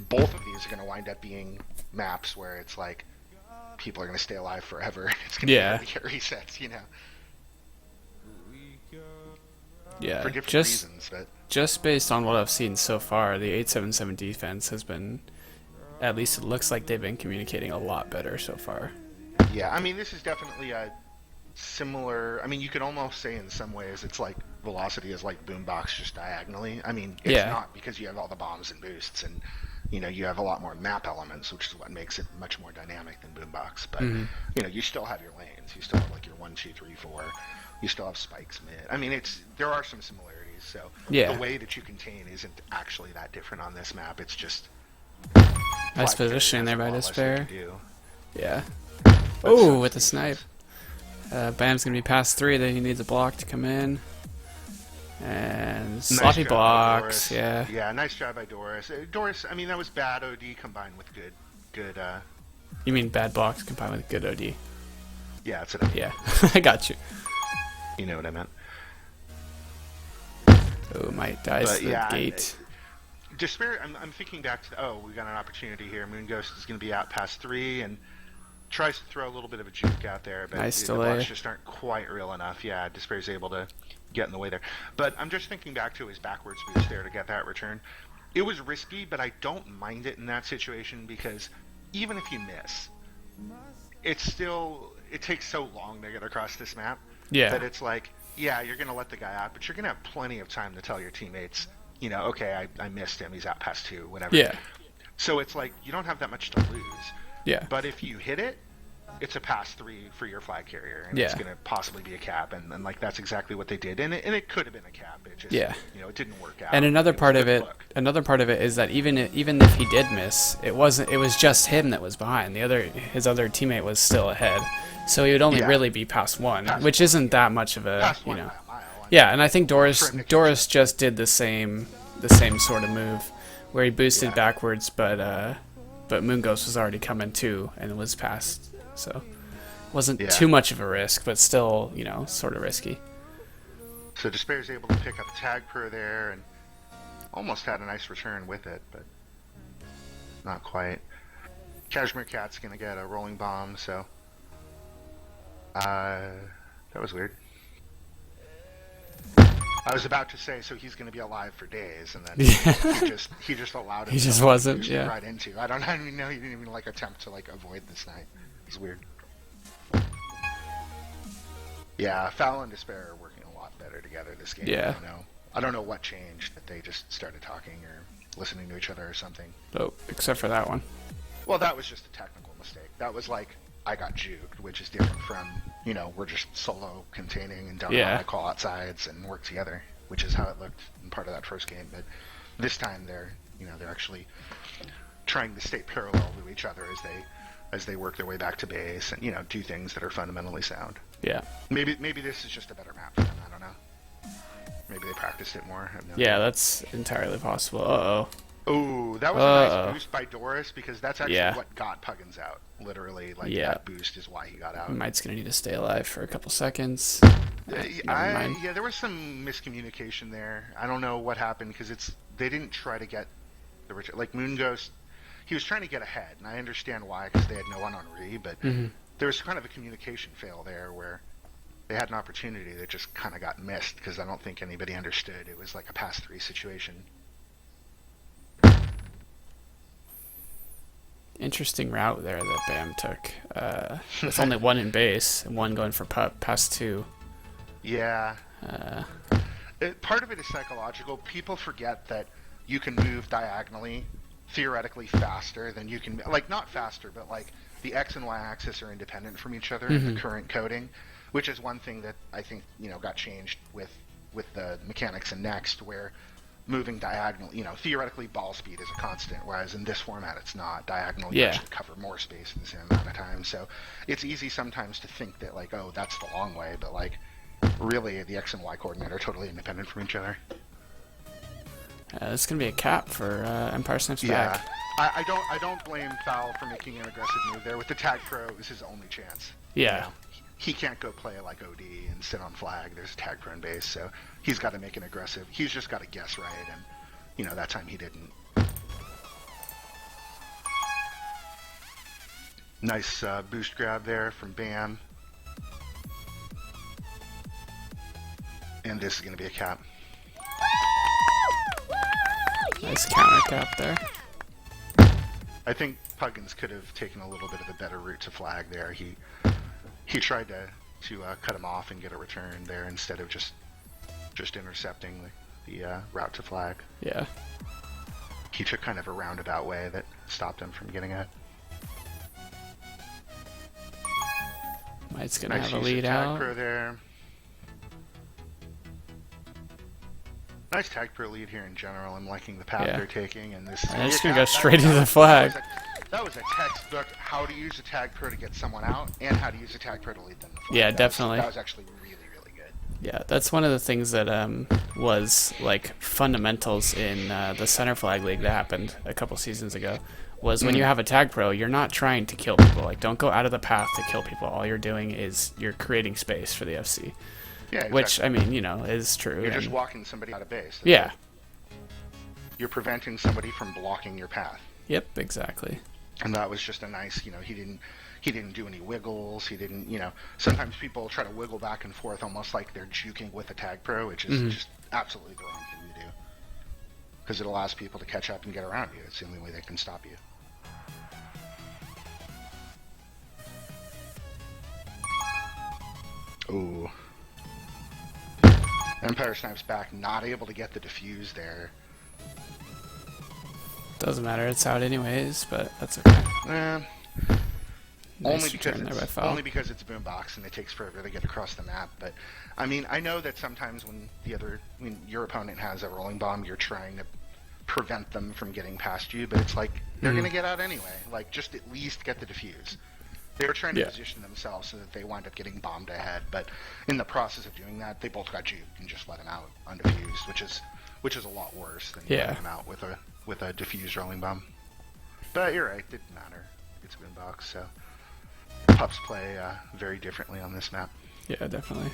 both of these are going to wind up being maps where it's like people are going to stay alive forever. It's going to be get resets, Yeah, for different just reasons. But just based on what I've seen so far, the 877 defense has been, at least it looks like they've been communicating a lot better so far. yeah, this is definitely a similar. You could almost say in some ways it's like Velocity is like Boombox just diagonally. It's not, because you have all the bombs and boosts, and you have a lot more map elements, which is what makes it much more dynamic than Boombox. But you still have your lanes. You still have like your 1, 2, 3, 4. You still have spikes mid. There are some similarities. So the way that you contain isn't actually that different on this map. It's just Nice positioning there by Despair. Despair. Yeah. Oh, with the snipe. Bam's gonna be past 3. Then he needs a block to come in. And sloppy blocks. Yeah. Yeah, nice job by Doris. Doris, that was bad OD combined with good good. You mean bad blocks combined with good OD? Yeah, that's it. Yeah, I got you. You know what I meant. Oh, might dies But to the yeah, gate. Despair. I'm thinking back to. We got an opportunity here. Moon Ghost is going to be out past 3 and tries to throw a little bit of a juke out there, but Nice the delay. blocks just aren't quite real enough. Yeah, Despair's able to get in the way there. But I'm just thinking back to his backwards boost there to get that return. It was risky, but I don't mind it in that situation because even if you miss, it takes so long to get across this map Yeah. that it's like, yeah, you're going to let the guy out, but you're going to have plenty of time to tell your teammates, okay, I missed him, he's out past 2, whatever. Yeah. So it's like, you don't have that much to lose. Yeah. But if you hit it, it's a pass 3 for your flag carrier, and it's Yeah. going to possibly be a cap, and like that's exactly what they did, and it could have been a cap. It just, Yeah. it didn't work out. And another was part of good it, luck. is that even if he did miss, it was just him that was behind. His other teammate was still ahead, so he would only Yeah. really be past 1, Past which isn't that much of a Past 1 by a mile. Yeah, and I think Doris For him to catch just did the same sort of move, where he boosted Yeah. backwards, but Moon Ghost was already coming too and was past, so wasn't Yeah. too much of a risk, but still sort of risky. So Despair's able to pick up a tag pro there, and almost had a nice return with it, but not quite. Cashmere Cat's gonna get a rolling bomb, so that was weird. I was about to say, so he's gonna be alive for days, and then he just allowed him. He just wasn't, yeah. Right into. I don't even know. He didn't even attempt to avoid this night. It's weird. Yeah, Foul and Despair are working a lot better together this game. Yeah. I don't know what changed, that they just started talking or listening to each other or something. Oh, except for that one. Well, that was just a technical mistake. That was like, I got juked, which is different from, we're just solo containing and don't know how to call outsides and work together, which is how it looked in part of that first game. But this time they're actually trying to stay parallel to each other as they work their way back to base and, do things that are fundamentally sound. Yeah. Maybe this is just a better map for them. I don't know. Maybe they practiced it more. I have no Yeah, idea. that's entirely possible. Uh-oh. Oh, that was a nice boost by Doris, because that's actually what got Puggins out. Literally, that boost is why he got out. Might's gonna need to stay alive for a couple seconds. Never mind. Yeah, there was some miscommunication there. I don't know what happened, because they didn't try to get the Richard, like Moon Ghost. He was trying to get ahead, and I understand why, because they had no one on Re, but there was kind of a communication fail there where they had an opportunity that just kind of got missed, because I don't think anybody understood. It was like a pass 3 situation. Interesting route there that Bam took. With only 1 in base and 1 going for past 2. Yeah. Part of it is psychological. People forget that you can move diagonally, theoretically faster than you can, not faster, but the X and Y axis are independent from each other in the current coding, which is one thing that I think, got changed with the mechanics in Next, where moving diagonal, theoretically ball speed is a constant, whereas in this format it's not. Diagonal, you actually cover more space in the same amount of time. So it's easy sometimes to think that that's the long way, but really the X and Y coordinate are totally independent from each other. This is gonna be a cap for Empire Snipes Yeah. back. I don't blame Foul for making an aggressive move there. With the tag pro, it was his only chance. Yeah. He can't go play like OD and sit on flag. There's a tag pro in base, so he's got to make an aggressive. He's just got to guess right, and that time he didn't. Nice boost grab there from Bam. And this is going to be a cap. Nice counter cap there. I think Puggins could have taken a little bit of a better route to flag there. He tried to cut him off and get a return there instead of just intercepting the route to flag. Yeah. He took kind of a roundabout way that stopped him from getting it. Might's gonna Nice have a use of lead tag out. pro there. Nice tag pro lead here in general. I'm liking the path they're taking, and this. I'm just gonna go straight into the flag. That was a textbook how to use a tag pro to get someone out, and how to use a tag pro to lead them to flag. Yeah, definitely. That was actually really, really good. Yeah, that's one of the things that was like fundamentals in the Center Flag League that happened a couple seasons ago. Was when you have a tag pro, you're not trying to kill people. Like, don't go out of the path to kill people. All you're doing is you're creating space for the FC. Yeah, exactly. Which, I mean, is true. You're just and- walking somebody out of base. That's Yeah. it. You're preventing somebody from blocking your path. Yep, exactly. And that was just a nice, he didn't do any wiggles. He didn't, sometimes people try to wiggle back and forth almost like they're juking with a tag pro, which is just absolutely the wrong thing to do. Because it allows people to catch up and get around you. It's the only way they can stop you. Ooh. Empire Snipes back, not able to get the defuse there. Doesn't matter, it's out anyways, but that's okay. Nice Only return there by Foul. because it's a boombox and it takes forever to get across the map. But I mean, I know that sometimes when your opponent has a rolling bomb, you're trying to prevent them from getting past you. But it's like they're going to get out anyway. Like, just at least get the defuse. They were trying to position themselves so that they wind up getting bombed ahead. But in the process of doing that, they both got juked and just let them out undefused, which is a lot worse than letting them out with a diffused rolling bomb. But you're right, it didn't matter. It's a boombox, so. Pups play very differently on this map. Yeah, definitely.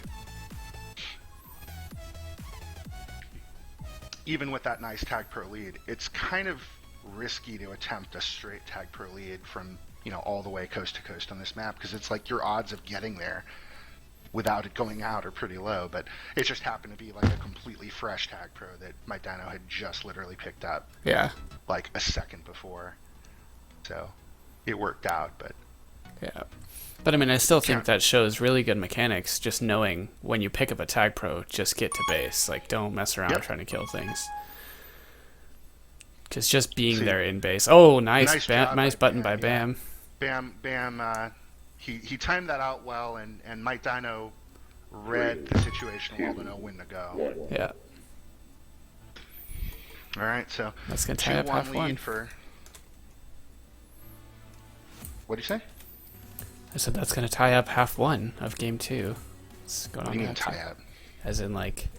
Even with that nice tag pro lead, it's kind of risky to attempt a straight tag pro lead from all the way coast to coast on this map, because it's like your odds of getting there without it going out are pretty low. But it just happened to be like a completely fresh tag pro that my Dino had just literally picked up. Yeah. Like a second before, so it worked out. But yeah. But I mean, I still think that shows really good mechanics, just knowing when you pick up a tag pro, just get to base. Like, don't mess around trying to kill things. Because just being there in base. Oh, nice button by Bam. Bam, he timed that out well, and Mike Dino read the situation well to know when to go. Yeah. All right, so that's going to tie up half one. What'd you say? I said that's going to tie up half one of game two. It's going on. What do you mean tie up? As in, like,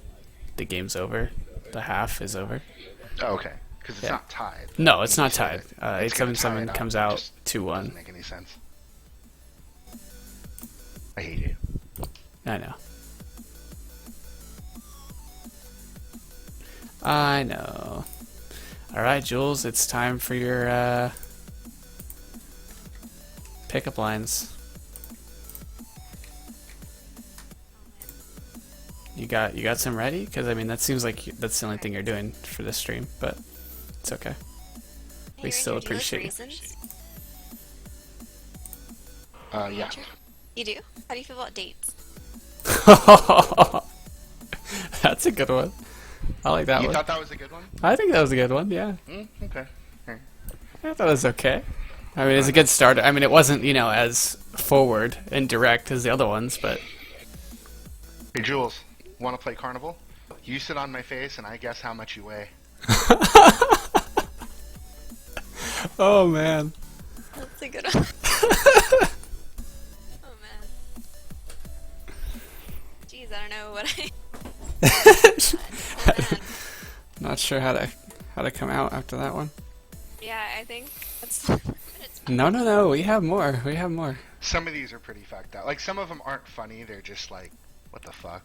the game's over. The half is over. Oh, okay. Because it's not tied. No, it's not tied. 877 comes out 2-1. Doesn't make any sense. I hate you. I know. Alright, Jules, it's time for your pickup lines. You got some ready? Because I mean, that seems like that's the only thing you're doing for this stream, but it's okay. We still appreciate it. Yeah. You do? How do you feel about dates? That's a good one. I like that one. You thought that was a good one? I think that was a good one, yeah. Okay. I thought it was okay. I mean, it's a good start. I mean, it wasn't, as forward and direct as the other ones, but... Hey, Jules, want to play Carnival? You sit on my face and I guess how much you weigh. Oh, man. That's a good one. Oh, man. Jeez, I don't know what Not sure how to come out after that one. Yeah, I think that's... No, we have more. Some of these are pretty fucked up. Like, some of them aren't funny, they're just like, what the fuck?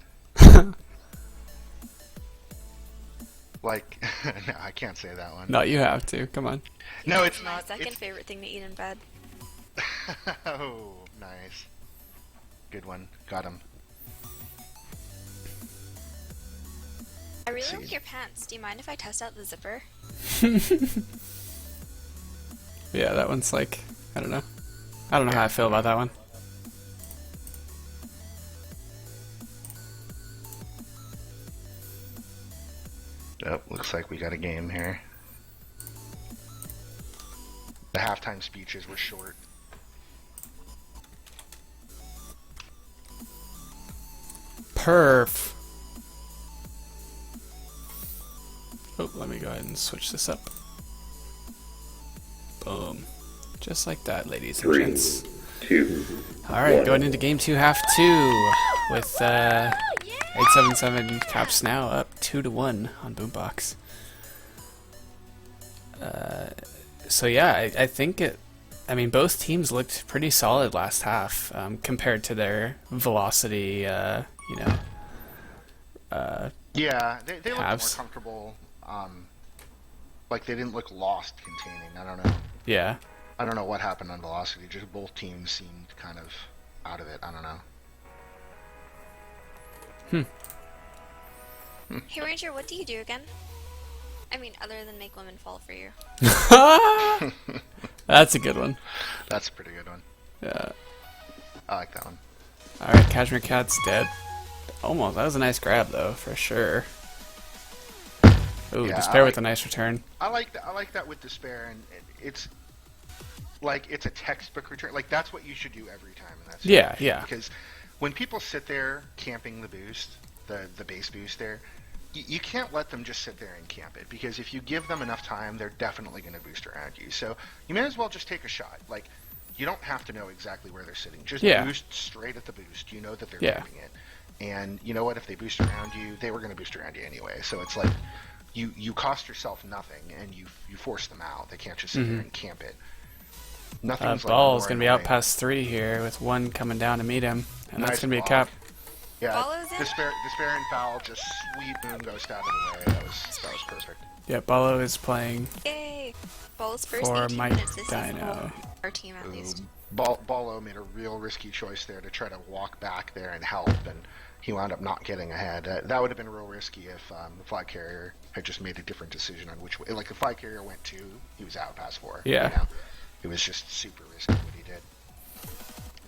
Like, no, I can't say that one. No, you have to. Come on. No, it's my not. second favorite thing to eat in bed. Oh, nice. Good one. Got him. I really like your pants. Do you mind if I test out the zipper? Yeah, that one's like, I don't know how I feel about that one. Yep, looks like we got a game here. The halftime speeches were short. Perf. Oh, let me go ahead and switch this up. Boom. Just like that, ladies and gents. 2. Alright, going into game 2, half 2, with 877 Caps Now up 2-1 on Boombox. So yeah, I think it. I mean, both teams looked pretty solid last half compared to their velocity. Yeah, they looked more Halves. comfortable. Like they didn't look lost containing. I don't know. Yeah. I don't know what happened on velocity. Just both teams seemed kind of out of it. I don't know. Hey Ranger, what do you do again? I mean, other than make women fall for you. That's a good one. That's a pretty good one. Yeah. I like that one. Alright, Cashmere Cat's dead. Almost. That was a nice grab, though, for sure. Ooh, Yeah, Despair I with like- a nice return. I like that. I like that with Despair, and it's like it's a textbook return. Like that's what you should do every time in that Yeah, situation. yeah. Because when people sit there camping the boost, the base boost there, you can't let them just sit there and camp it. Because if you give them enough time, they're definitely going to boost around you. So you may as well just take a shot. Like you don't have to know exactly where they're sitting. Just Yeah. boost straight at the boost. You know that they're Yeah. camping it. And you know what? If they boost around you, they were going to boost around you anyway. So it's like you cost yourself nothing, and you force them out. They can't just sit there and camp it. Nothing's like Ball's more going to be out annoying. past 3 here with 1 coming down to meet him. And that's Nice going to be a block. cap. Yeah, Ball's in? Despair and Foul just sweep Moon Ghost out of the way. That was perfect. Yeah, Ballo is playing Yay! Ball's first for 18 Mike minutes this season. Dino. Our team, at least. Ballo made a real risky choice there to try to walk back there and help, and he wound up not getting ahead. That would have been real risky if the flag carrier had just made a different decision on which way. Like the flag carrier went 2, he was out past 4. Yeah. You know? It was just super risky what he did.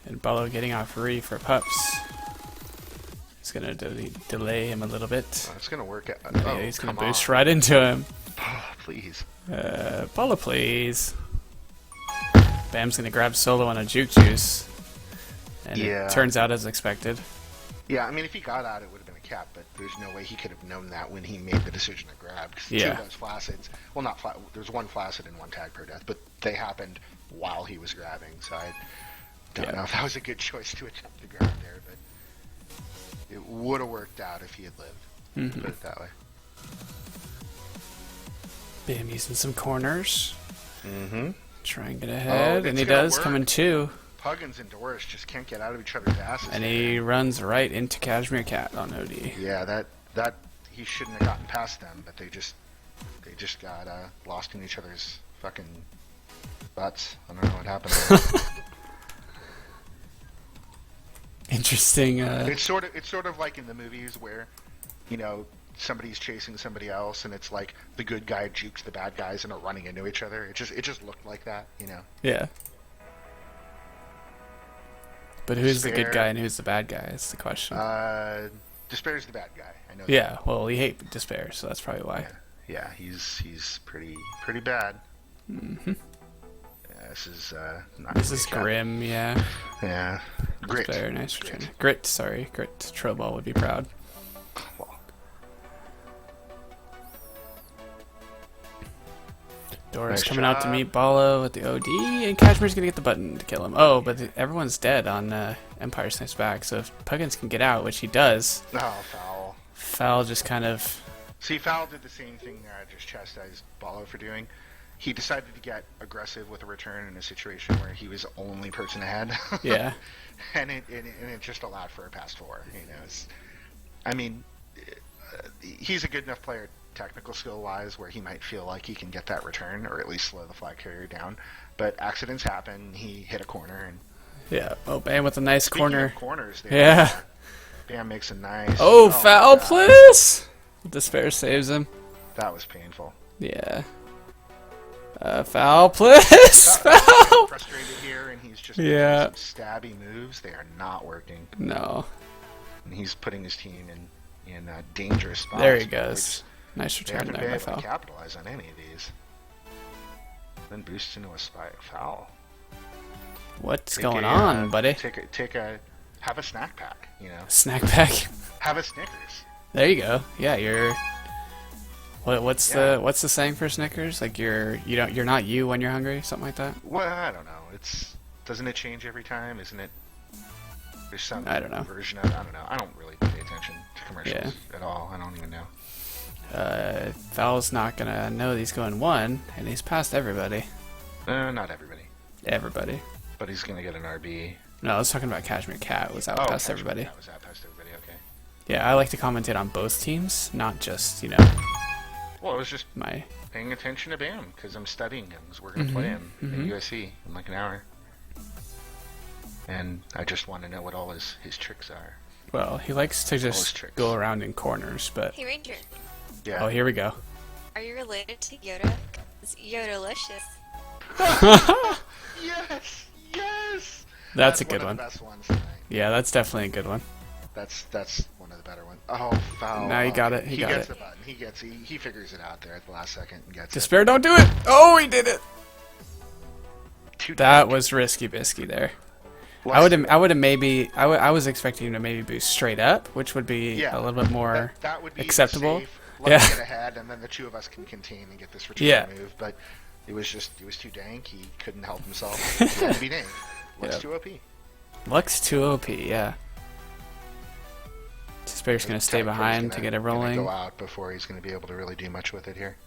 And Ballo getting off Re for Pups. It's going to delay him a little bit. It's gonna work out. Yeah, he's going to boost right into him. Please. Ballo, please. Bam's going to grab solo on a Juke Juice. And Yeah. it turns out as expected. Yeah, I mean, if he got out, it would have been a cap, but there's no way he could have known that when he made the decision to grab. 'Cause Yeah. 2 of those flacids, well, not there's 1 flacid and 1 tag per death, but they happened while he was grabbing, so I don't Yeah. know if that was a good choice to attempt to grab there, but it would have worked out if he had lived. Put it that way. Bam using some corners. Mm-hmm. Try and get ahead. it's And he gonna does, work. coming 2. Puggins and Doris just can't get out of each other's asses. And there. he runs right into Cashmere Cat on OD. Yeah, that he shouldn't have gotten past them, but they just got lost in each other's fucking butts. I don't know what happened there. Interesting. It's sort of like in the movies where, you know, somebody's chasing somebody else, and it's like the good guy jukes the bad guys and are running into each other. It just looked like that, you know. Yeah. But who's the good Despair. guy and who's the bad guy? Is the question. Despair's the bad guy. I know. Yeah. Well, we hate Despair, so that's probably why. Yeah, he's pretty bad. Mm-hmm. Yeah, this is not. This really is a cap. grim. Yeah. Yeah. Grit. Despair, nice Grit. return. Grit. Sorry, Grit. Troball would be proud. Well, Doris Nice coming out to job. meet Ballo at the OD, and Cashmere's gonna get the button to kill him. Oh, but everyone's dead on Empire Snipes back, so if Puggins can get out, which he does, oh, Foul. Foul just kind of. See, Foul did the same thing that I just chastised Ballo for doing. He decided to get aggressive with a return in a situation where he was the only person ahead. Yeah. and it just allowed for a past 4. You know, I mean, he's a good enough player, technical skill wise, where he might feel like he can get that return or at least slow the flag carrier down. But accidents happen. He hit a corner, and Yeah. Oh, Bam with a nice speaking corner. of corners, there, Yeah. Bam makes a nice. Oh, my Foul, God. please! Despair saves him. That was painful. Yeah. Foul, please! Foul! Frustrated here, and he's just Yeah. making some stabby moves. They are not working, No. and he's putting his team in dangerous spots. There he They goes. just- Nice They return haven't there been by able to Foul. capitalize on any of these. Then boosts into a spike. Foul. What's Take going a, on, buddy? Have a snack pack. You know, Snack pack. have a Snickers. There you go. Yeah, you're. What's Yeah. the saying for Snickers? Like you're not you when you're hungry, something like that. Well, I don't know. Doesn't it change every time? Isn't it? There's some I don't know. version of it. I don't know. I don't really pay attention. commercials at all. I don't even know. Val's not gonna know that he's going 1, and he's past everybody. Not everybody. Everybody. But he's going to get an RB. No, I was talking about Cashmere Cat. Was out past everybody. That was out past everybody, okay. Yeah, I like to commentate on both teams, not just, you know, Well, it was just my... paying attention to Bam, because I'm studying him, because we're going to play him in USC in like an hour. And I just want to know what all his tricks are. Well, he likes to just go around in corners, but... Hey, Ranger. Yeah. Oh, here we go. Are you related to Yoda? It's Yoda-licious. Yes! Yes! That's a good one. One of the best ones tonight. Yeah, that's definitely a good one. That's one of the better ones. Oh, foul. Now he got it. He got gets it. the button. He figures it out there at the last second and gets Despair, don't do it! Oh, he did it! it. That was risky bisky there. I would have maybe... I was expecting him to maybe boost straight up, which would be a little bit more that would be acceptable. Safe. Let's get ahead, and then the two of us can contain and get this return move. But it was too dank. He couldn't help himself. He had to be dank. Lux too OP. Lux too OP, yeah. Despair's going to stay behind to get it rolling. Go out before he's going to be able to really do much with it here.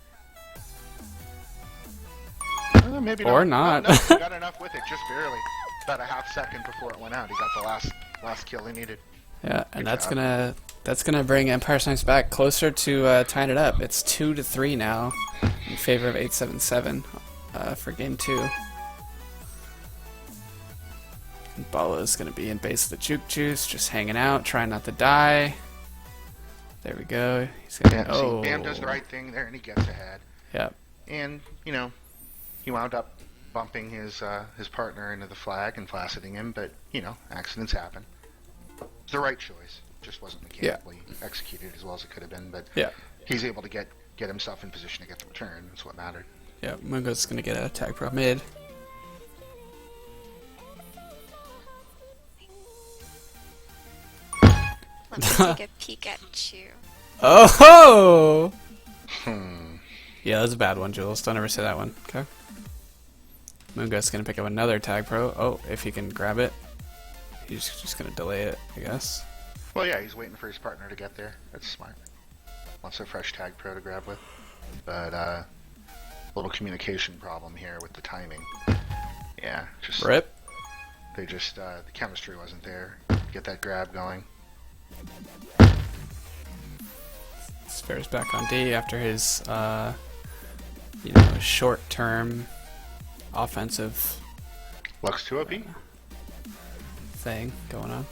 Maybe or not. not. No, he got enough with it, just barely. About a half second before it went out. He got the last kill he needed. Yeah, and that's gonna bring Empire Snipes back closer to tying it up. It's 2-3 now in favor of 877 for game 2. Balo's gonna be in base of the Juke Juice, just hanging out, trying not to die. There we go. He's gonna. See, Bam does the right thing there, and he gets ahead. Yep. And he wound up bumping his partner into the flag and flaciding him, but accidents happen. It's the right choice. Just wasn't mechanically executed as well as it could have been, but he's able to get himself in position to get the return. That's what mattered. Yeah, Mungo's gonna get a tag pro mid. Let me take a peek at you. Oh! Yeah, that's a bad one, Jules. Don't ever say that one. Okay. Mungo's gonna pick up another tag pro. Oh, if he can grab it. He's just gonna delay it, I guess. Well, yeah, he's waiting for his partner to get there. That's smart. Wants a fresh tag pro to grab with. But, little communication problem here with the timing. Yeah, just... Rip. They just, the chemistry wasn't there. Get that grab going. Spare's back on D after his, short-term offensive Lux 2 OP? thing going on.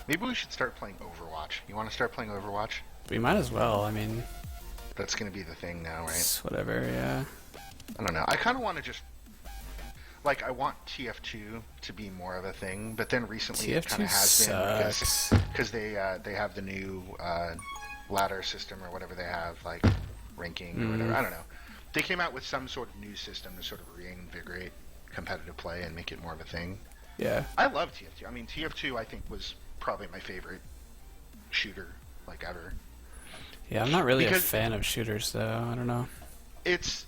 Maybe we should start playing Overwatch. You want to start playing Overwatch? We might as well. I mean, that's going to be the thing now, right? it's whatever, yeah. I don't know. I kind of want to just... Like, I want TF2 to be more of a thing, but then recently it kind of has been because they have the new ladder system or whatever they have, like ranking or whatever. I don't know. They came out with some sort of new system to sort of reinvigorate competitive play and make it more of a thing. Yeah. I love TF2. I mean, TF2 I think was probably my favorite shooter like ever. Yeah, I'm not really a fan of shooters though. I don't know. It's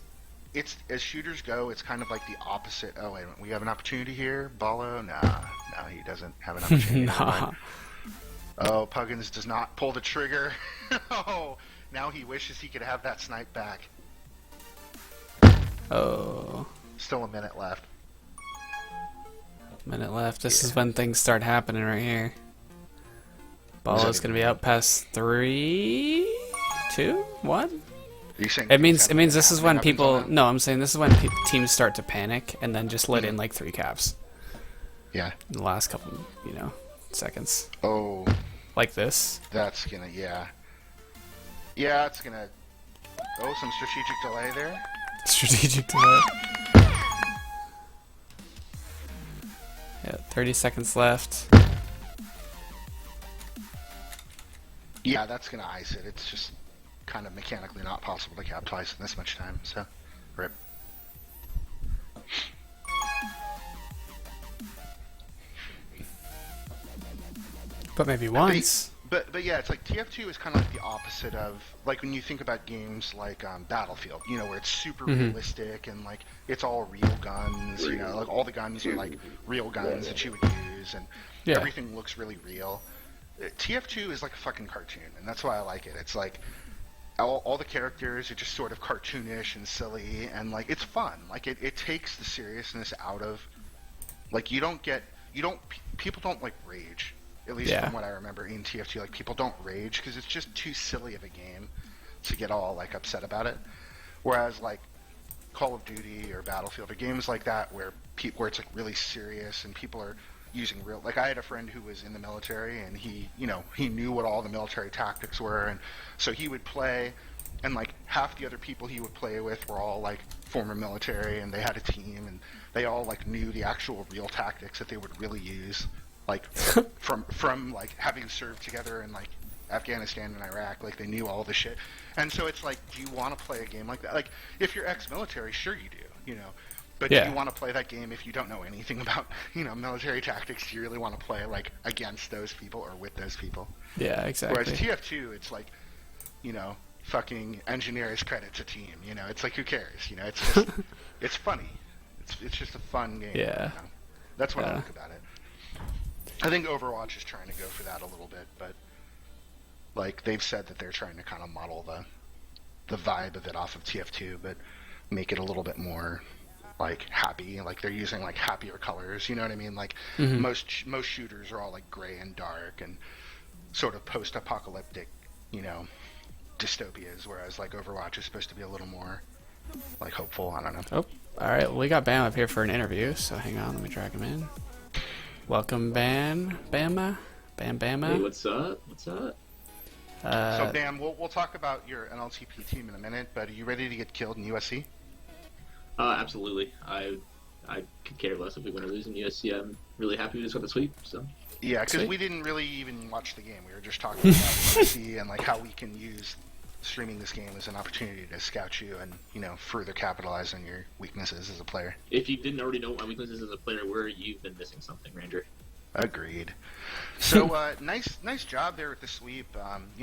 as shooters go, it's kind of like the opposite. Oh wait, we have an opportunity here. Balo, no, he doesn't have an opportunity. Nah. Oh, Puggins does not pull the trigger. Oh, now he wishes he could have that snipe back. Oh. Still a minute left. Minute left. This is when things start happening right here. Balo's gonna be out past 3, 2, 1. It means this is when people. No, I'm saying this is when teams start to panic and then just let in like 3 caps. Yeah. In the last couple, seconds. Oh. Like this. That's gonna Yeah, it's gonna. Oh, some strategic delay there. Strategic delay. Yeah, 30 seconds left. Yeah, that's gonna ice it. It's just kind of mechanically not possible to cap twice in this much time, so rip. But maybe once. But yeah, it's like TF2 is kind of like the opposite of like when you think about games like Battlefield, where it's super realistic and like it's all real guns, like all the guns are like real guns that you would use and everything looks really real. TF2 is like a fucking cartoon, and that's why I like it. It's like all the characters are just sort of cartoonish and silly, and like it's fun. Like it takes the seriousness out of, like people don't like rage. At least Yeah. from what I remember in TF2, like people don't rage because it's just too silly of a game to get all like upset about it. Whereas like Call of Duty or Battlefield or games like that where it's like really serious and people are using real, like I had a friend who was in the military and he knew what all the military tactics were, and so he would play, and like half the other people he would play with were all like former military and they had a team and they all like knew the actual real tactics that they would really use, like from like having served together in like Afghanistan and Iraq. Like they knew all the shit. And so it's like, do you want to play a game like that? Like if you're ex-military, sure you do, but Yeah. do you want to play that game if you don't know anything about military tactics? Do you really want to play like against those people or with those people? Yeah, exactly. Whereas TF2, it's like, fucking engineers credits a team. It's like, who cares? It's just it's funny. It's just a fun game. Yeah. That's what I Yeah. like about it. I think Overwatch is trying to go for that a little bit, but like they've said that they're trying to kind of model the vibe of it off of TF2, but make it a little bit more like happy. Like they're using like happier colors. You know what I mean? Like most shooters are all like gray and dark and sort of post-apocalyptic, dystopias. Whereas like Overwatch is supposed to be a little more like hopeful. I don't know. Oh, all right. Well, we got Bam up here for an interview, so hang on. Let me drag him in. Welcome, Bama. Bama. Hey, what's up? What's up? So Dan, we'll talk about your NLTP team in a minute, but are you ready to get killed in USC? Absolutely. I could care less if we win or lose in USC. I'm really happy we just got the sweep. So Yeah, because Sweet. we didn't really even watch the game. We were just talking about USC and like how we can use streaming this game as an opportunity to scout you and further capitalize on your weaknesses as a player. if you didn't already know what my weaknesses as a player were, you've been missing something, Ranger. Agreed. So nice job there with the sweep.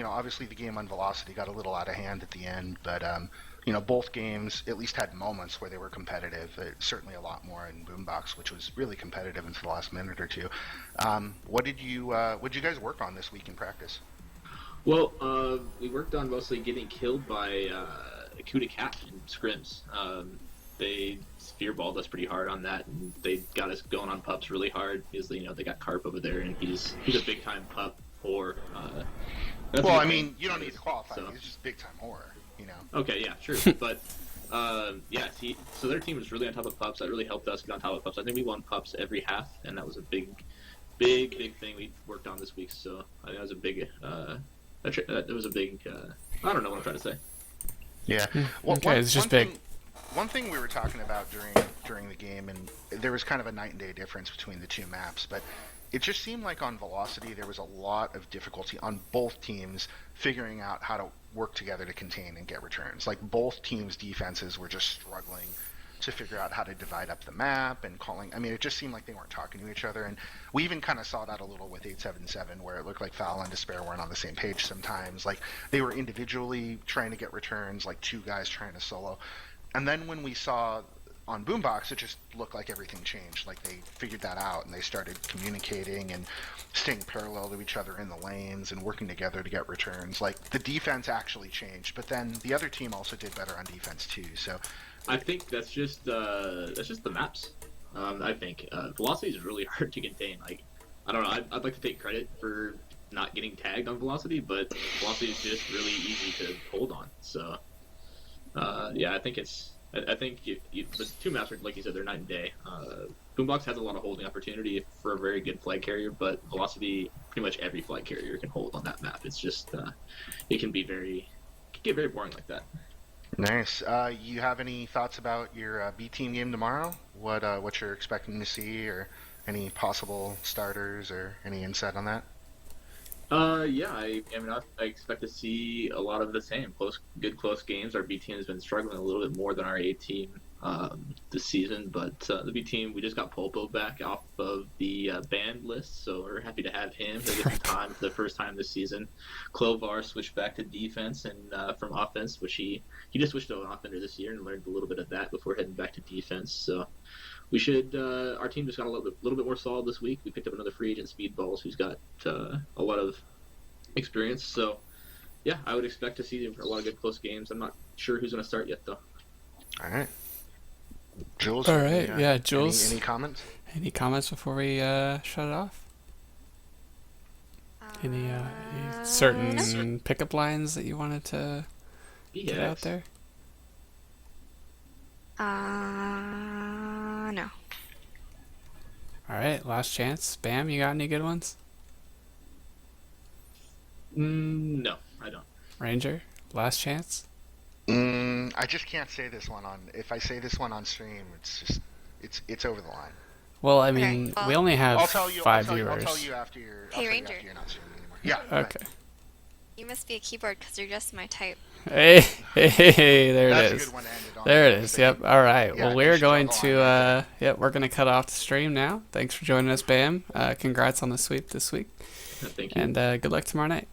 Obviously the game on Velocity got a little out of hand at the end, but both games at least had moments where they were competitive. Certainly a lot more in Boombox, which was really competitive until the last minute or two. What did you guys work on this week in practice? Well, we worked on mostly getting killed by a coup de cap in scrims. They spearballed us pretty hard on that, and they got us going on pups really hard because they got Carp over there, and he's a big time pup whore. Well, I mean, you don't need to qualify. So. He's just big time horror, Okay, yeah, true. But yeah, so their team was really on top of pups. That really helped us get on top of pups. I think we won pups every half, and that was a big thing we worked on this week. So I think that was a big. That was a big. I don't know what I'm trying to say. Yeah. Okay, it's just big. One thing we were talking about during the game, and there was kind of a night and day difference between the two maps, but it just seemed like on Velocity there was a lot of difficulty on both teams figuring out how to work together to contain and get returns. Like both teams' defenses were just struggling to figure out how to divide up the map and calling. I mean, it just seemed like they weren't talking to each other, and we even kind of saw that a little with 877, where it looked like Foul and Despair weren't on the same page sometimes. Like they were individually trying to get returns, like two guys trying to solo. And then when we saw on Boombox, it just looked like everything changed. Like they figured that out and they started communicating and staying parallel to each other in the lanes and working together to get returns. Like the defense actually changed, but then the other team also did better on defense too. So I think that's just the maps. I think Velocity is really hard to contain. Like I don't know. I'd like to take credit for not getting tagged on Velocity, but Velocity is just really easy to hold on. So. Yeah, I think the two maps are, like you said, they're night and day. Boombox has a lot of holding opportunity for a very good flag carrier, but Velocity, pretty much every flag carrier can hold on that map. It's just it can get very boring like that. nice. You have any thoughts about your B team game tomorrow? What you're expecting to see, or any possible starters, or any insight on that? Yeah, I expect to see a lot of the same close games. Our B team has been struggling a little bit more than our A team this season. But the B team, we just got Polpo back off of the banned list, so we're happy to have him. He'll get some time for the first time this season. Clovar switched back to defense and from offense, which he just switched to an offender this year and learned a little bit of that before heading back to defense. So we should. Our team just got a little bit more solid this week. We picked up another free agent, Speedballs, who's got a lot of experience. So yeah, I would expect to see a lot of good close games. I'm not sure who's going to start yet though. All right. Jules. All right, yeah, Jules. Any comments? Any comments before we shut it off? Any certain pickup lines that you wanted to get out there? No. All right, last chance. Bam, you got any good ones? No, I don't. Ranger, last chance. I just can't say this one on. If I say this one on stream, it's over the line. Well, I mean, well, we only have I'll tell you. 5 I'll tell viewers. you after you're. Hey, Ranger. After you're not streaming anymore. Yeah. Okay. You must be a keyboard because you're just my type. Hey, there That's it a is. good one to end it on. There it is. Yep. All right. Yeah, Well, we're just draw going the line to. right Yep. We're going to cut off the stream now. Thanks for joining us, Bam. Congrats on the sweep this week, Thank you. and good luck tomorrow night.